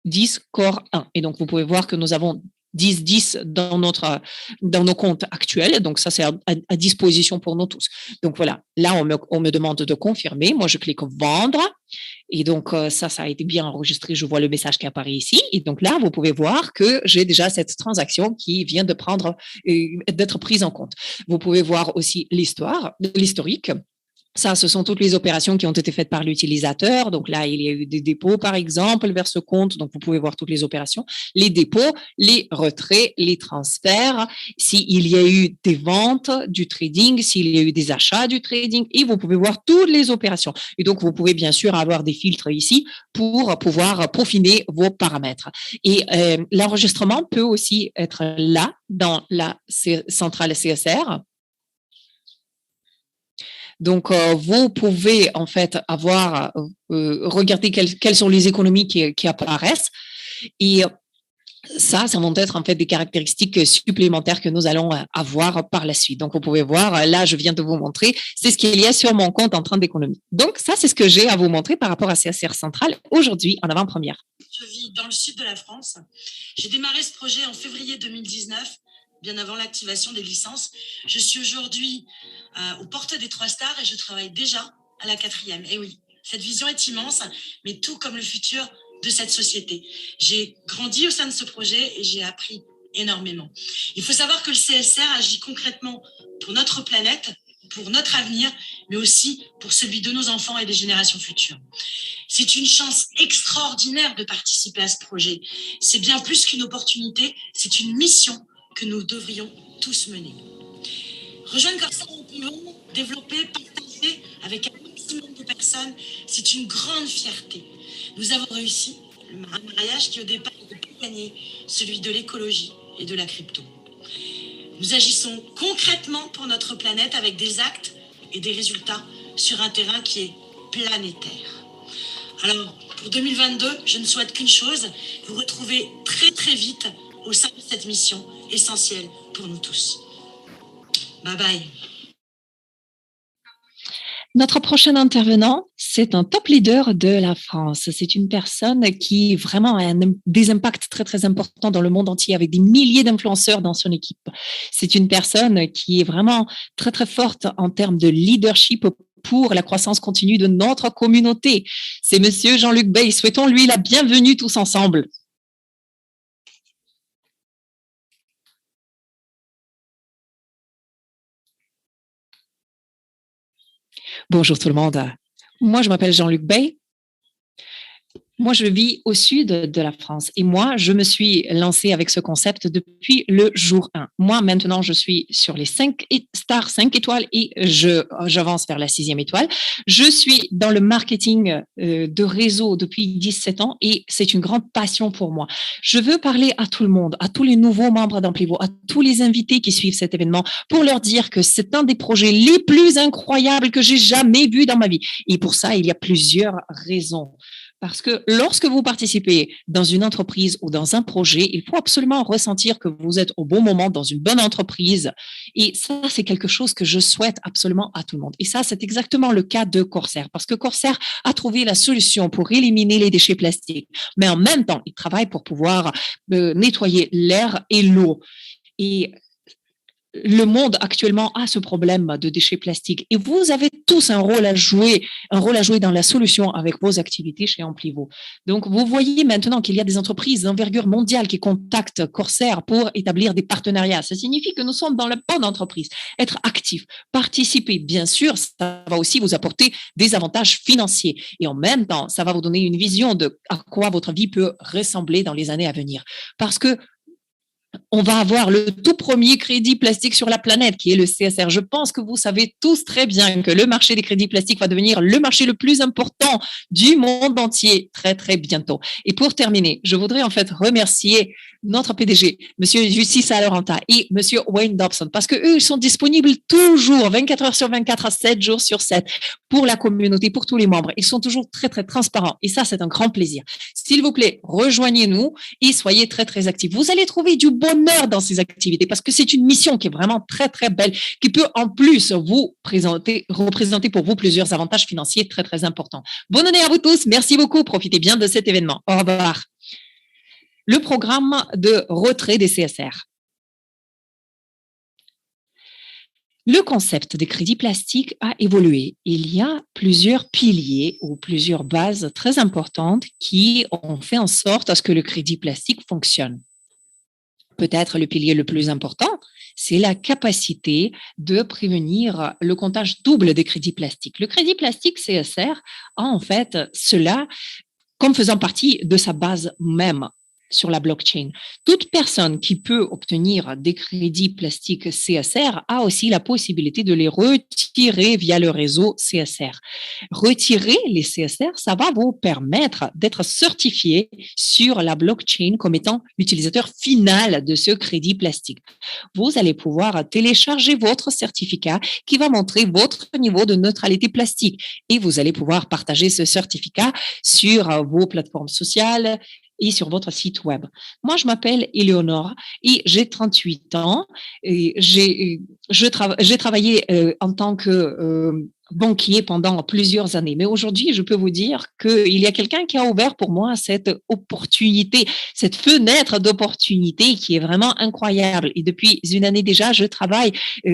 10 Core 1. Et donc, vous pouvez voir que nous avons 10 dans nos comptes actuels. Donc, ça, c'est à disposition pour nous tous. Donc, voilà. Là, on me demande de confirmer. Moi, je clique vendre. Et donc, ça a été bien enregistré. Je vois le message qui apparaît ici. Et donc là, vous pouvez voir que j'ai déjà cette transaction qui vient d'être prise en compte. Vous pouvez voir aussi l'historique. Ça, ce sont toutes les opérations qui ont été faites par l'utilisateur. Donc là, il y a eu des dépôts, par exemple, vers ce compte. Donc, vous pouvez voir toutes les opérations, les dépôts, les retraits, les transferts, s'il y a eu des ventes du trading, s'il y a eu des achats du trading, et vous pouvez voir toutes les opérations. Et donc, vous pouvez bien sûr avoir des filtres ici pour pouvoir peaufiner vos paramètres. Et l'enregistrement peut aussi être là, dans la centrale CSR. Donc, vous pouvez en fait regarder quelles sont les économies qui apparaissent et ça vont être en fait des caractéristiques supplémentaires que nous allons avoir par la suite. Donc, vous pouvez voir, là, je viens de vous montrer, c'est ce qu'il y a sur mon compte en train d'économie. Donc, ça, c'est ce que j'ai à vous montrer par rapport à CSR Central aujourd'hui en avant-première. Je vis dans le sud de la France. J'ai démarré ce projet en février 2019. Bien avant l'activation des licences. Je suis aujourd'hui aux portes des 3 stars et je travaille déjà à la 4e. Et oui, cette vision est immense, mais tout comme le futur de cette société. J'ai grandi au sein de ce projet et j'ai appris énormément. Il faut savoir que le CSR agit concrètement pour notre planète, pour notre avenir, mais aussi pour celui de nos enfants et des générations futures. C'est une chance extraordinaire de participer à ce projet. C'est bien plus qu'une opportunité, c'est une mission que nous devrions tous mener. Rejoindre Corsair Imperium, développer, partager avec un maximum de personnes, c'est une grande fierté. Nous avons réussi un mariage qui au départ n'était pas gagné, celui de l'écologie et de la crypto. Nous agissons concrètement pour notre planète avec des actes et des résultats sur un terrain qui est planétaire. Alors, pour 2022, je ne souhaite qu'une chose, vous retrouver très très vite au sein de cette mission essentielle pour nous tous. Bye bye. Notre prochain intervenant, c'est un top leader de la France. C'est une personne qui vraiment a des impacts très, très importants dans le monde entier avec des milliers d'influenceurs dans son équipe. C'est une personne qui est vraiment très, très forte en termes de leadership pour la croissance continue de notre communauté. C'est Monsieur Jean-Luc Bey. Souhaitons-lui la bienvenue tous ensemble. Bonjour tout le monde. Moi, je m'appelle Jean-Luc Bey. Moi, je vis au sud de la France et moi, je me suis lancée avec ce concept depuis le jour 1. Moi, maintenant, je suis sur les 5 stars, 5 étoiles et j'avance vers la 6e étoile. Je suis dans le marketing de réseau depuis 17 ans et c'est une grande passion pour moi. Je veux parler à tout le monde, à tous les nouveaux membres d'Amplivo, à tous les invités qui suivent cet événement pour leur dire que c'est un des projets les plus incroyables que j'ai jamais vus dans ma vie. Et pour ça, il y a plusieurs raisons. Parce que lorsque vous participez dans une entreprise ou dans un projet, il faut absolument ressentir que vous êtes au bon moment dans une bonne entreprise. Et ça, c'est quelque chose que je souhaite absolument à tout le monde. Et ça, c'est exactement le cas de Corsair. Parce que Corsair a trouvé la solution pour éliminer les déchets plastiques. Mais en même temps, il travaille pour pouvoir nettoyer l'air et l'eau. Et le monde actuellement a ce problème de déchets plastiques et vous avez tous un rôle à jouer dans la solution avec vos activités chez Amplivo. Donc, vous voyez maintenant qu'il y a des entreprises d'envergure mondiale qui contactent Corsair pour établir des partenariats. Ça signifie que nous sommes dans la bonne entreprise. Être actif, participer, bien sûr, ça va aussi vous apporter des avantages financiers et en même temps, ça va vous donner une vision de à quoi votre vie peut ressembler dans les années à venir. Parce que on va avoir le tout premier crédit plastique sur la planète, qui est le CSR. Je pense que vous savez tous très bien que le marché des crédits plastiques va devenir le marché le plus important du monde entier très, très bientôt. Et pour terminer, je voudrais en fait remercier notre PDG, Monsieur Jussi Saloranta et Monsieur Wayne Dobson, parce que eux, ils sont disponibles toujours, 24 heures sur 24, à 7 jours sur 7, pour la communauté, pour tous les membres. Ils sont toujours très, très transparents. Et ça, c'est un grand plaisir. S'il vous plaît, rejoignez-nous et soyez très, très actifs. Vous allez trouver du bonheur dans ces activités parce que c'est une mission qui est vraiment très, très belle, qui peut en plus vous représenter pour vous plusieurs avantages financiers très, très importants. Bonne année à vous tous. Merci beaucoup. Profitez bien de cet événement. Au revoir. Le programme de retrait des CSR. Le concept des crédits plastiques a évolué. Il y a plusieurs piliers ou plusieurs bases très importantes qui ont fait en sorte à ce que le crédit plastique fonctionne. Peut-être le pilier le plus important, c'est la capacité de prévenir le comptage double des crédits plastiques. Le crédit plastique CSR a en fait cela comme faisant partie de sa base même sur la blockchain. Toute personne qui peut obtenir des crédits plastiques CSR a aussi la possibilité de les retirer via le réseau CSR. Retirer les CSR, ça va vous permettre d'être certifié sur la blockchain comme étant l'utilisateur final de ce crédit plastique. Vous allez pouvoir télécharger votre certificat qui va montrer votre niveau de neutralité plastique et vous allez pouvoir partager ce certificat sur vos plateformes sociales et sur votre site web. Moi, je m'appelle Éléonore et j'ai 38 ans. Et j'ai travaillé en tant que banquier pendant plusieurs années. Mais aujourd'hui, je peux vous dire qu'il y a quelqu'un qui a ouvert pour moi cette opportunité, cette fenêtre d'opportunité qui est vraiment incroyable. Et depuis une année déjà, je travaille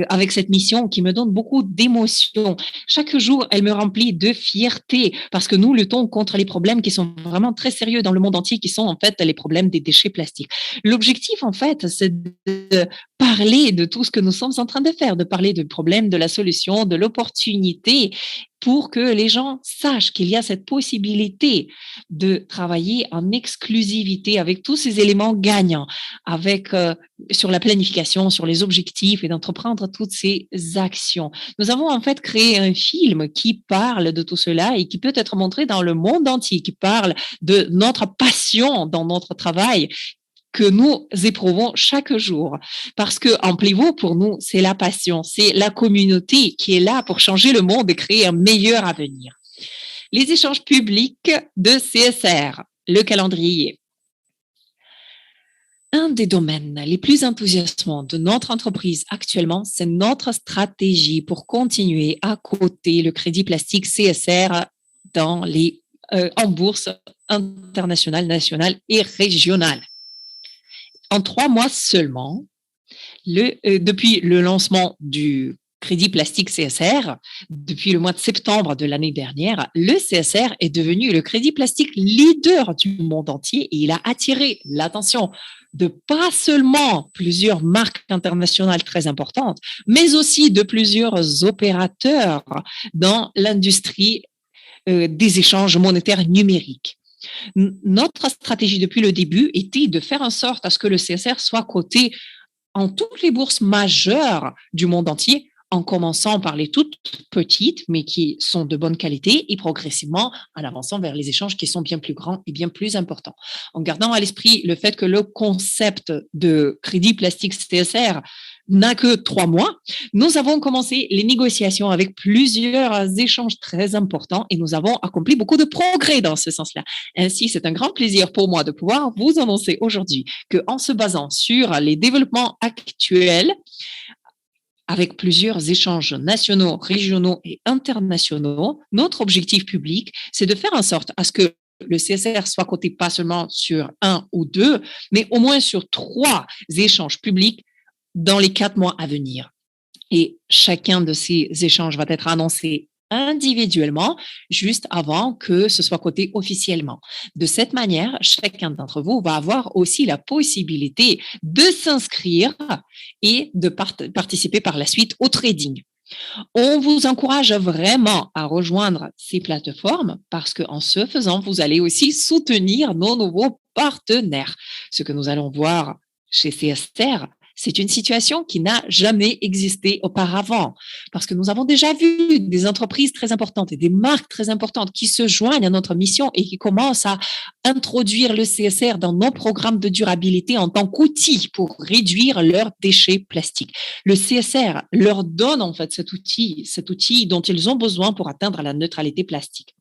avec cette mission qui me donne beaucoup d'émotions. Chaque jour, elle me remplit de fierté parce que nous luttons contre les problèmes qui sont vraiment très sérieux dans le monde entier, qui sont en fait les problèmes des déchets plastiques. L'objectif, en fait, c'est de parler de tout ce que nous sommes en train de faire, de parler du problème, de la solution, de l'opportunité, pour que les gens sachent qu'il y a cette possibilité de travailler en exclusivité avec tous ces éléments gagnants, avec sur la planification, sur les objectifs et d'entreprendre toutes ces actions. Nous avons en fait créé un film qui parle de tout cela et qui peut être montré dans le monde entier, qui parle de notre passion dans notre travail, que nous éprouvons chaque jour. Parce que Amplivo, pour nous, c'est la passion, c'est la communauté qui est là pour changer le monde et créer un meilleur avenir. Les échanges publics de CSR, le calendrier. Un des domaines les plus enthousiasmants de notre entreprise actuellement, c'est notre stratégie pour continuer à coter le crédit plastique CSR en bourse internationale, nationale et régionale. En 3 mois seulement, depuis le lancement du crédit plastique CSR, depuis le mois de septembre de l'année dernière, le CSR est devenu le crédit plastique leader du monde entier et il a attiré l'attention de pas seulement plusieurs marques internationales très importantes, mais aussi de plusieurs opérateurs dans l'industrie des échanges monétaires numériques. Notre stratégie depuis le début était de faire en sorte à ce que le CSR soit coté en toutes les bourses majeures du monde entier, en commençant par les toutes petites, mais qui sont de bonne qualité, et progressivement en avançant vers les échanges qui sont bien plus grands et bien plus importants. En gardant à l'esprit le fait que le concept de crédit plastique CSR n'a que 3 mois, nous avons commencé les négociations avec plusieurs échanges très importants et nous avons accompli beaucoup de progrès dans ce sens-là. Ainsi, c'est un grand plaisir pour moi de pouvoir vous annoncer aujourd'hui qu'en se basant sur les développements actuels, avec plusieurs échanges nationaux, régionaux et internationaux, notre objectif public, c'est de faire en sorte à ce que le CSR soit coté pas seulement sur 1 ou 2, mais au moins sur 3 échanges publics dans les 4 mois à venir. Et chacun de ces échanges va être annoncé individuellement juste avant que ce soit coté officiellement. De cette manière, chacun d'entre vous va avoir aussi la possibilité de s'inscrire et de participer par la suite au trading. On vous encourage vraiment à rejoindre ces plateformes parce qu'en ce faisant, vous allez aussi soutenir nos nouveaux partenaires. Ce que nous allons voir chez CSR, c'est une situation qui n'a jamais existé auparavant parce que nous avons déjà vu des entreprises très importantes et des marques très importantes qui se joignent à notre mission et qui commencent à introduire le CSR dans nos programmes de durabilité en tant qu'outil pour réduire leurs déchets plastiques. Le CSR leur donne en fait cet outil dont ils ont besoin pour atteindre la neutralité plastique.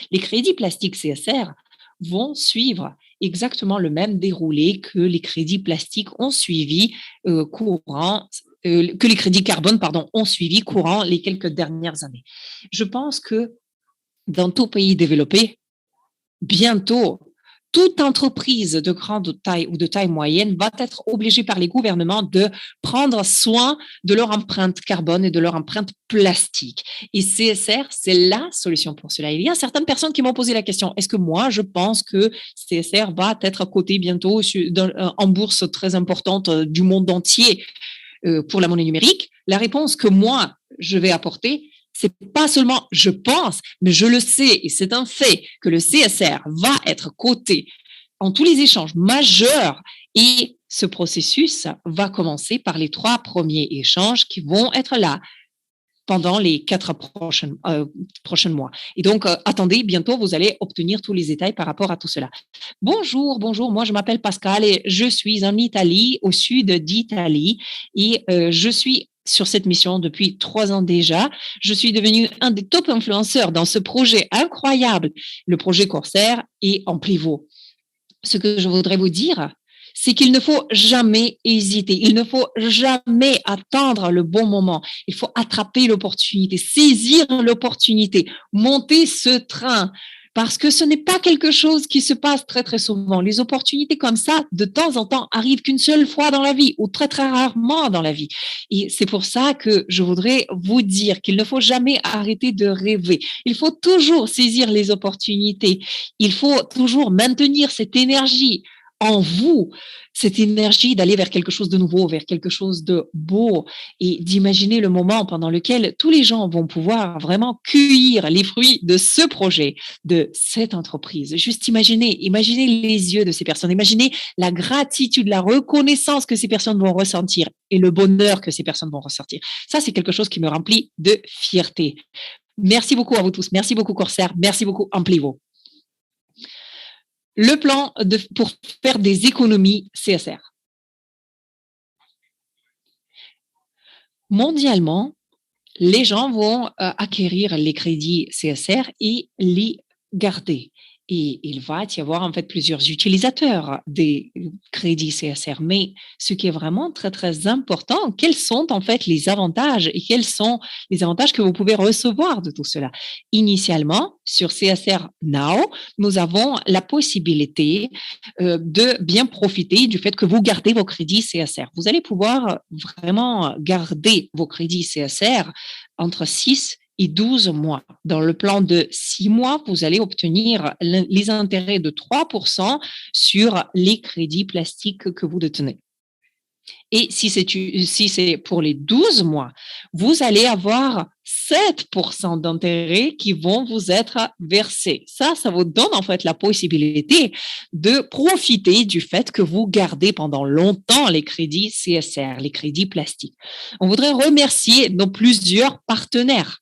Les crédits plastiques CSR vont suivre exactement le même déroulé que les crédits plastiques ont suivi que les crédits carbone, ont suivi courant les quelques dernières années. Je pense que dans tout pays développé, bientôt, toute entreprise de grande taille ou de taille moyenne va être obligée par les gouvernements de prendre soin de leur empreinte carbone et de leur empreinte plastique. Et CSR, c'est la solution pour cela. Il y a certaines personnes qui m'ont posé la question, est-ce que moi, je pense que CSR va être coté bientôt en bourse très importante du monde entier pour la monnaie numérique? La réponse que moi, je vais apporter, c'est pas seulement je pense, mais je le sais et c'est un fait que le CSR va être coté en tous les échanges majeurs et ce processus va commencer par les 3 premiers échanges qui vont être là pendant les 4 prochains mois. Et donc, attendez, bientôt, vous allez obtenir tous les détails par rapport à tout cela. Bonjour, moi je m'appelle Pascal et je suis en Italie, au sud d'Italie et je suis sur cette mission depuis 3 ans déjà. Je suis devenu un des top influenceurs dans ce projet incroyable, le projet Corsair et Amplivo. Ce que je voudrais vous dire, c'est qu'il ne faut jamais hésiter, il ne faut jamais attendre le bon moment. Il faut attraper l'opportunité, saisir l'opportunité, monter ce train. Parce que ce n'est pas quelque chose qui se passe très, très souvent. Les opportunités comme ça, de temps en temps, arrivent qu'une seule fois dans la vie ou très, très rarement dans la vie. Et c'est pour ça que je voudrais vous dire qu'il ne faut jamais arrêter de rêver. Il faut toujours saisir les opportunités. Il faut toujours maintenir cette énergie en vous, cette énergie d'aller vers quelque chose de nouveau, vers quelque chose de beau et d'imaginer le moment pendant lequel tous les gens vont pouvoir vraiment cueillir les fruits de ce projet, de cette entreprise. Juste imaginez les yeux de ces personnes, imaginez la gratitude, la reconnaissance que ces personnes vont ressentir et le bonheur que ces personnes vont ressentir. Ça, c'est quelque chose qui me remplit de fierté. Merci beaucoup à vous tous. Merci beaucoup Corsair. Merci beaucoup Amplivo. le plan pour faire des économies CSR. Mondialement, les gens vont acquérir les crédits CSR et les garder. Et il va y avoir en fait plusieurs utilisateurs des crédits CSR. Mais ce qui est vraiment très, très important, quels sont en fait les avantages et quels sont les avantages que vous pouvez recevoir de tout cela? Initialement, sur CSR Now, nous avons la possibilité de bien profiter du fait que vous gardez vos crédits CSR. Vous allez pouvoir vraiment garder vos crédits CSR entre 6 et 12 mois. Dans le plan de 6 mois, vous allez obtenir les intérêts de 3% sur les crédits plastiques que vous détenez. Et si c'est pour les 12 mois, vous allez avoir 7% d'intérêts qui vont vous être versés. Ça vous donne en fait la possibilité de profiter du fait que vous gardez pendant longtemps les crédits CSR, les crédits plastiques. On voudrait remercier nos plusieurs partenaires.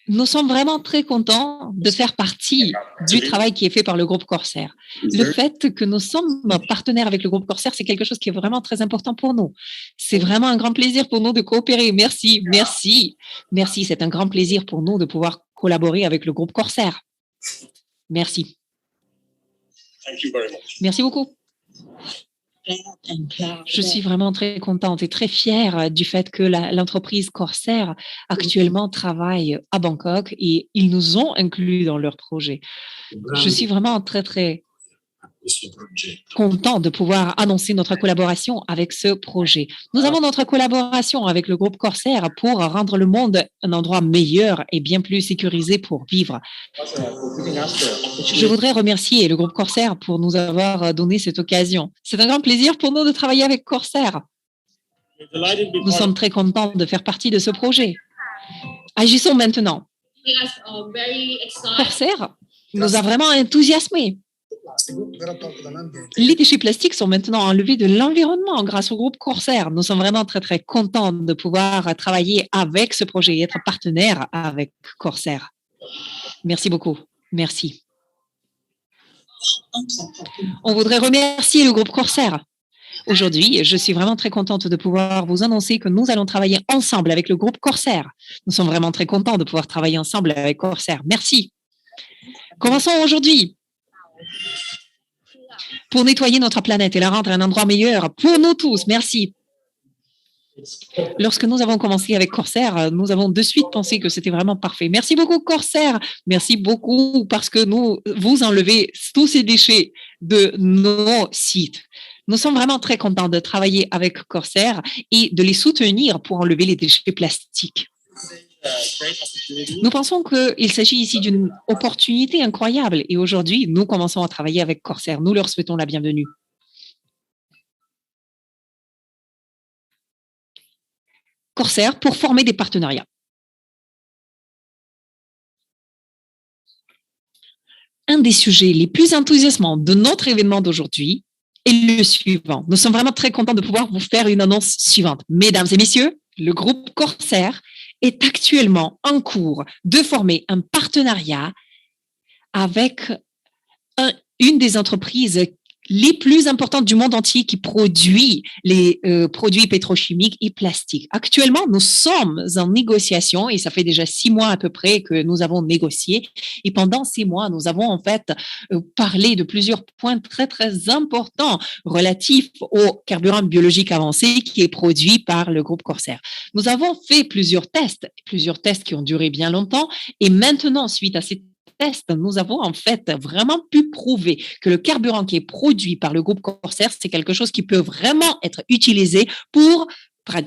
Nous sommes vraiment très contents de faire partie du travail qui est fait par le groupe Corsair. Le fait que nous sommes partenaires avec le groupe Corsair, c'est quelque chose qui est vraiment très important pour nous. C'est vraiment un grand plaisir pour nous de coopérer. Merci, merci, merci. C'est un grand plaisir pour nous de pouvoir collaborer avec le groupe Corsair. Merci. Merci beaucoup. Je suis vraiment très contente et très fière du fait que l'entreprise Corsair actuellement travaille à Bangkok et ils nous ont inclus dans leur projet. Je suis vraiment très, très content de pouvoir annoncer notre collaboration avec ce projet. Nous avons notre collaboration avec le groupe Corsair pour rendre le monde un endroit meilleur et bien plus sécurisé pour vivre. Je voudrais remercier le groupe Corsair pour nous avoir donné cette occasion. C'est un grand plaisir pour nous de travailler avec Corsair. Nous sommes très contents de faire partie de ce projet. Agissons maintenant. Corsair nous a vraiment enthousiasmés. Les déchets plastiques sont maintenant enlevés de l'environnement grâce au groupe Corsair. Nous sommes vraiment très, très contents de pouvoir travailler avec ce projet et être partenaire avec Corsair. Merci beaucoup. Merci. On voudrait remercier le groupe Corsair. Aujourd'hui, je suis vraiment très contente de pouvoir vous annoncer que nous allons travailler ensemble avec le groupe Corsair. Nous sommes vraiment très contents de pouvoir travailler ensemble avec Corsair. Merci. Commençons aujourd'hui. Pour nettoyer notre planète et la rendre un endroit meilleur pour nous tous. Merci. Lorsque nous avons commencé avec Corsair, nous avons de suite pensé que c'était vraiment parfait. Merci beaucoup, Corsair. Merci beaucoup parce que vous enlevez tous ces déchets de nos sites. Nous sommes vraiment très contents de travailler avec Corsair et de les soutenir pour enlever les déchets plastiques. Nous pensons qu'il s'agit ici d'une opportunité incroyable et aujourd'hui, nous commençons à travailler avec Corsair. Nous leur souhaitons la bienvenue. Corsair pour former des partenariats. Un des sujets les plus enthousiasmants de notre événement d'aujourd'hui est le suivant. Nous sommes vraiment très contents de pouvoir vous faire une annonce suivante. Mesdames et messieurs, le groupe Corsair est actuellement en cours de former un partenariat avec une des entreprises les plus importantes du monde entier qui produit les produits pétrochimiques et plastiques. Actuellement, nous sommes en négociation et ça fait déjà 6 mois à peu près que nous avons négocié. Et pendant 6 mois, nous avons en fait parlé de plusieurs points très, très importants relatifs au carburant biologique avancé qui est produit par le groupe Corsair. Nous avons fait plusieurs tests qui ont duré bien longtemps. Et maintenant, suite à ces tests, nous avons en fait vraiment pu prouver que le carburant qui est produit par le groupe Corsair, c'est quelque chose qui peut vraiment être utilisé pour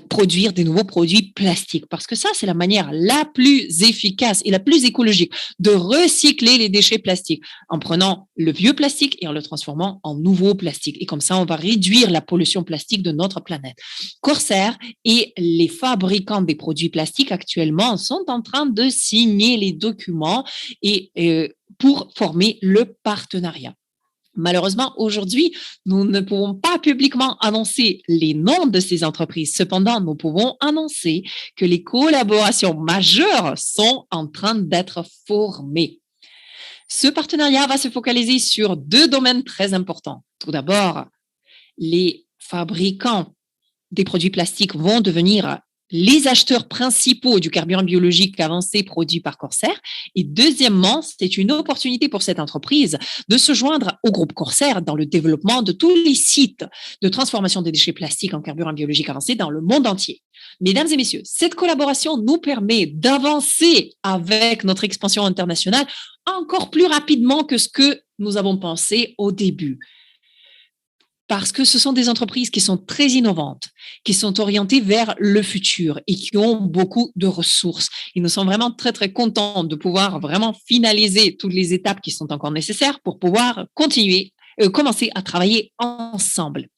produire des nouveaux produits plastiques. Parce que ça, c'est la manière la plus efficace et la plus écologique de recycler les déchets plastiques en prenant le vieux plastique et en le transformant en nouveau plastique. Et comme ça, on va réduire la pollution plastique de notre planète. Corsair et les fabricants des produits plastiques actuellement sont en train de signer les documents et pour former le partenariat. Malheureusement, aujourd'hui, nous ne pouvons pas publiquement annoncer les noms de ces entreprises. Cependant, nous pouvons annoncer que les collaborations majeures sont en train d'être formées. Ce partenariat va se focaliser sur 2 domaines très importants. Tout d'abord, les fabricants des produits plastiques vont devenir les acheteurs principaux du carburant biologique avancé produit par Corsair. Et deuxièmement, c'est une opportunité pour cette entreprise de se joindre au groupe Corsair dans le développement de tous les sites de transformation des déchets plastiques en carburant biologique avancé dans le monde entier. Mesdames et messieurs, cette collaboration nous permet d'avancer avec notre expansion internationale encore plus rapidement que ce que nous avons pensé au début. Parce que ce sont des entreprises qui sont très innovantes, qui sont orientées vers le futur et qui ont beaucoup de ressources. Et nous sommes vraiment très, très contents de pouvoir vraiment finaliser toutes les étapes qui sont encore nécessaires pour pouvoir commencer à travailler ensemble.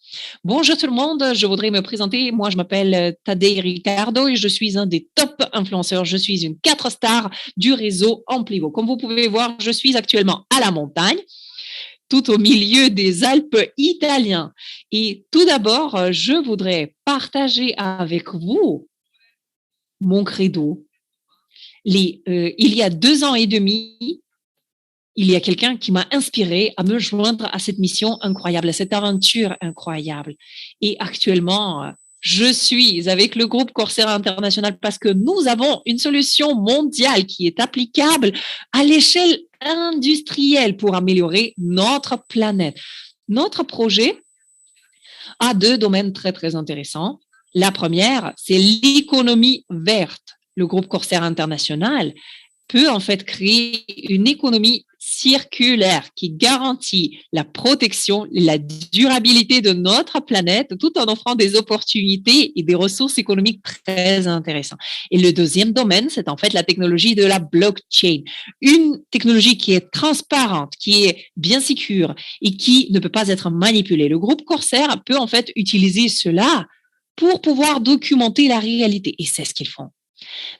Bonjour tout le monde, je voudrais me présenter. Moi, je m'appelle Tadei Ricardo et je suis un des top influenceurs. Je suis une 4 stars du réseau Amplivo. Comme vous pouvez voir, je suis actuellement à la montagne, tout au milieu des Alpes italiens. Et tout d'abord, je voudrais partager avec vous mon credo. Il y a 2 ans et demi, il y a quelqu'un qui m'a inspiré à me joindre à cette mission incroyable, à cette aventure incroyable. Et actuellement, je suis avec le groupe Corsair International parce que nous avons une solution mondiale qui est applicable à l'échelle industrielle pour améliorer notre planète. Notre projet a 2 domaines très, très intéressants. La première, c'est l'économie verte. Le groupe Corsair International peut en fait créer une économie circulaire qui garantit la protection et la durabilité de notre planète tout en offrant des opportunités et des ressources économiques très intéressantes. Et le deuxième domaine, c'est en fait la technologie de la blockchain, une technologie qui est transparente, qui est bien sécure et qui ne peut pas être manipulée. Le groupe Corsair peut en fait utiliser cela pour pouvoir documenter la réalité et c'est ce qu'ils font.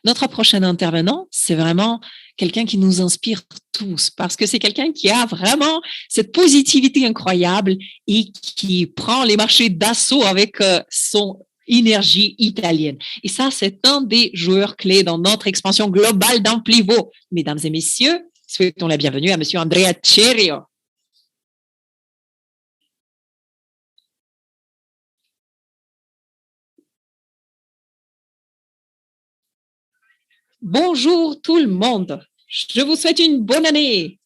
Notre prochain intervenant, c'est vraiment quelqu'un qui nous inspire tous parce que c'est quelqu'un qui a vraiment cette positivité incroyable et qui prend les marchés d'assaut avec son énergie italienne. Et ça, c'est un des joueurs clés dans notre expansion globale d'Amplivo. Mesdames et messieurs, souhaitons la bienvenue à Monsieur Andrea Cerio. Bonjour tout le monde, je vous souhaite une bonne année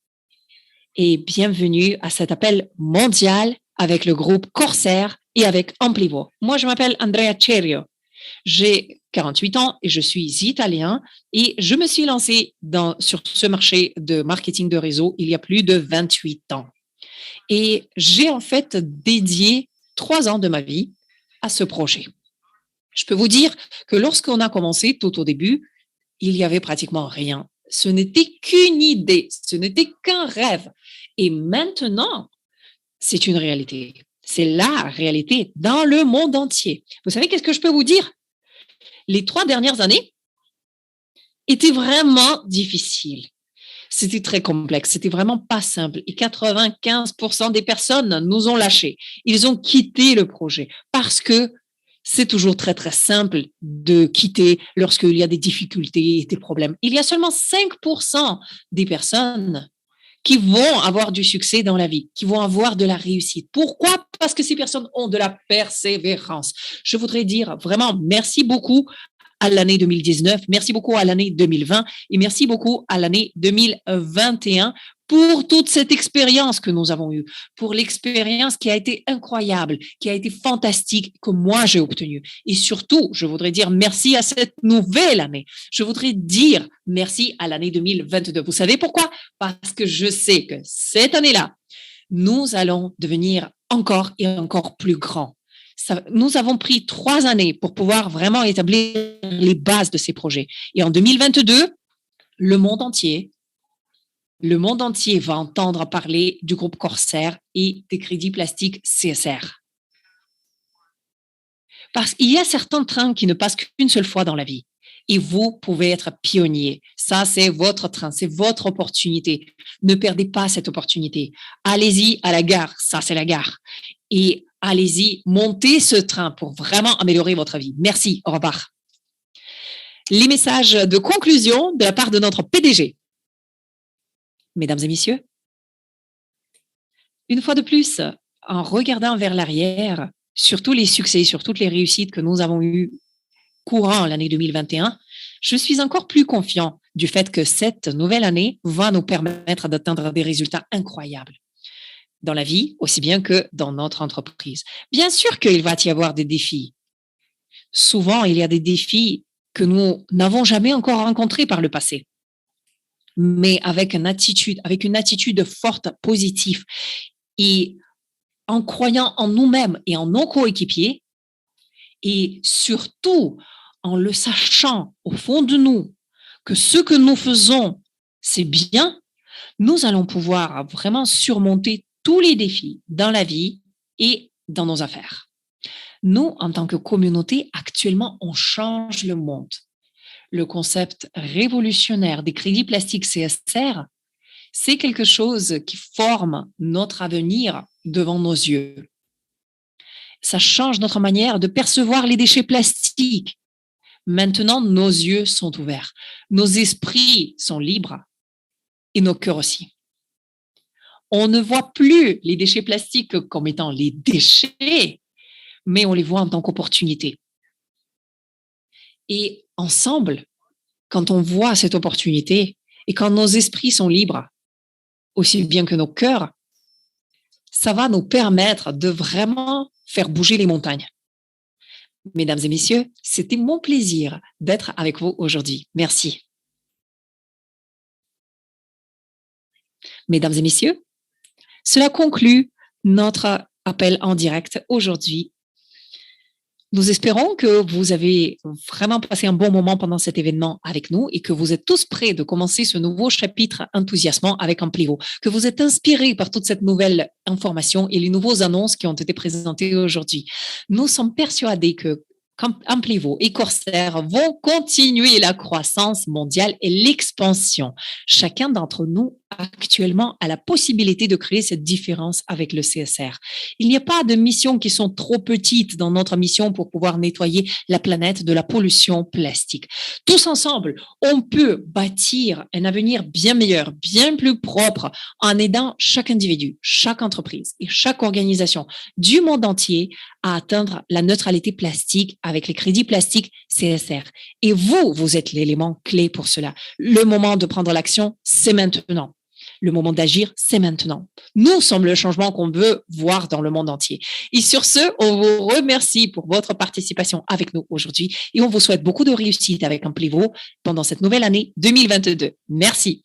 et bienvenue à cet appel mondial avec le groupe Corsair et avec Amplivo. Moi, je m'appelle Andrea Cerio, j'ai 48 ans et je suis italien et je me suis lancé sur ce marché de marketing de réseau il y a plus de 28 ans. Et j'ai en fait dédié 3 ans de ma vie à ce projet. Je peux vous dire que lorsqu'on a commencé tout au début, il n'y avait pratiquement rien. Ce n'était qu'une idée, ce n'était qu'un rêve. Et maintenant, c'est une réalité. C'est la réalité dans le monde entier. Vous savez, qu'est-ce que je peux vous dire? Les 3 dernières années étaient vraiment difficiles. C'était très complexe, c'était vraiment pas simple. Et 95% des personnes nous ont lâchés. Ils ont quitté le projet parce que c'est toujours très, très simple de quitter lorsqu'il y a des difficultés, des problèmes. Il y a seulement 5% des personnes qui vont avoir du succès dans la vie, qui vont avoir de la réussite. Pourquoi? Parce que ces personnes ont de la persévérance. Je voudrais dire vraiment merci beaucoup à l'année 2019, merci beaucoup à l'année 2020 et merci beaucoup à l'année 2021 pour toute cette expérience que nous avons eue, pour l'expérience qui a été incroyable, qui a été fantastique, que moi j'ai obtenue. Et surtout, je voudrais dire merci à cette nouvelle année. Je voudrais dire merci à l'année 2022. Vous savez pourquoi? Parce que je sais que cette année-là, nous allons devenir encore et encore plus grands. Nous avons pris 3 années pour pouvoir vraiment établir les bases de ces projets. Et en 2022, le monde entier va entendre parler du groupe Corsair et des crédits plastiques CSR. Parce qu'il y a certains trains qui ne passent qu'une seule fois dans la vie. et vous pouvez être pionnier. Ça, c'est votre train, c'est votre opportunité. Ne perdez pas cette opportunité. Allez-y à la gare, ça c'est la gare. Et allez-y, montez ce train pour vraiment améliorer votre vie. Merci, au revoir. Les messages de conclusion de la part de notre PDG. Mesdames et messieurs, une fois de plus, en regardant vers l'arrière, sur tous les succès, sur toutes les réussites que nous avons eues courant l'année 2021, je suis encore plus confiant du fait que cette nouvelle année va nous permettre d'atteindre des résultats incroyables dans la vie, aussi bien que dans notre entreprise. Bien sûr qu'il va y avoir des défis. Souvent, il y a des défis que nous n'avons jamais encore rencontrés par le passé. Mais avec une attitude forte, positive, et en croyant en nous-mêmes et en nos coéquipiers, et surtout en le sachant au fond de nous que ce que nous faisons, c'est bien, nous allons pouvoir vraiment surmonter tous les défis dans la vie et dans nos affaires. Nous, en tant que communauté, actuellement, on change le monde. Le concept révolutionnaire des crédits plastiques CSR, c'est quelque chose qui forme notre avenir devant nos yeux. Ça change notre manière de percevoir les déchets plastiques. Maintenant, nos yeux sont ouverts, nos esprits sont libres et nos cœurs aussi. On ne voit plus les déchets plastiques comme étant les déchets, mais on les voit en tant qu'opportunité. Et ensemble, quand on voit cette opportunité et quand nos esprits sont libres, aussi bien que nos cœurs, ça va nous permettre de vraiment faire bouger les montagnes. Mesdames et messieurs, c'était mon plaisir d'être avec vous aujourd'hui. Merci. Mesdames et messieurs, cela conclut notre appel en direct aujourd'hui. Nous espérons que vous avez vraiment passé un bon moment pendant cet événement avec nous et que vous êtes tous prêts de commencer ce nouveau chapitre enthousiasmant avec Amplivo, que vous êtes inspirés par toute cette nouvelle information et les nouveaux annonces qui ont été présentées aujourd'hui. Nous sommes persuadés que Amplivo et Corsair vont continuer la croissance mondiale et l'expansion. Chacun d'entre nous actuellement a la possibilité de créer cette différence avec le CSR. Il n'y a pas de missions qui sont trop petites dans notre mission pour pouvoir nettoyer la planète de la pollution plastique. Tous ensemble, on peut bâtir un avenir bien meilleur, bien plus propre en aidant chaque individu, chaque entreprise et chaque organisation du monde entier à atteindre la neutralité plastique avec les crédits plastiques CSR. Et vous êtes l'élément clé pour cela. Le moment de prendre l'action, c'est maintenant. Le moment d'agir, c'est maintenant. Nous sommes le changement qu'on veut voir dans le monde entier. Et sur ce, on vous remercie pour votre participation avec nous aujourd'hui et on vous souhaite beaucoup de réussite avec Amplivo pendant cette nouvelle année 2022. Merci.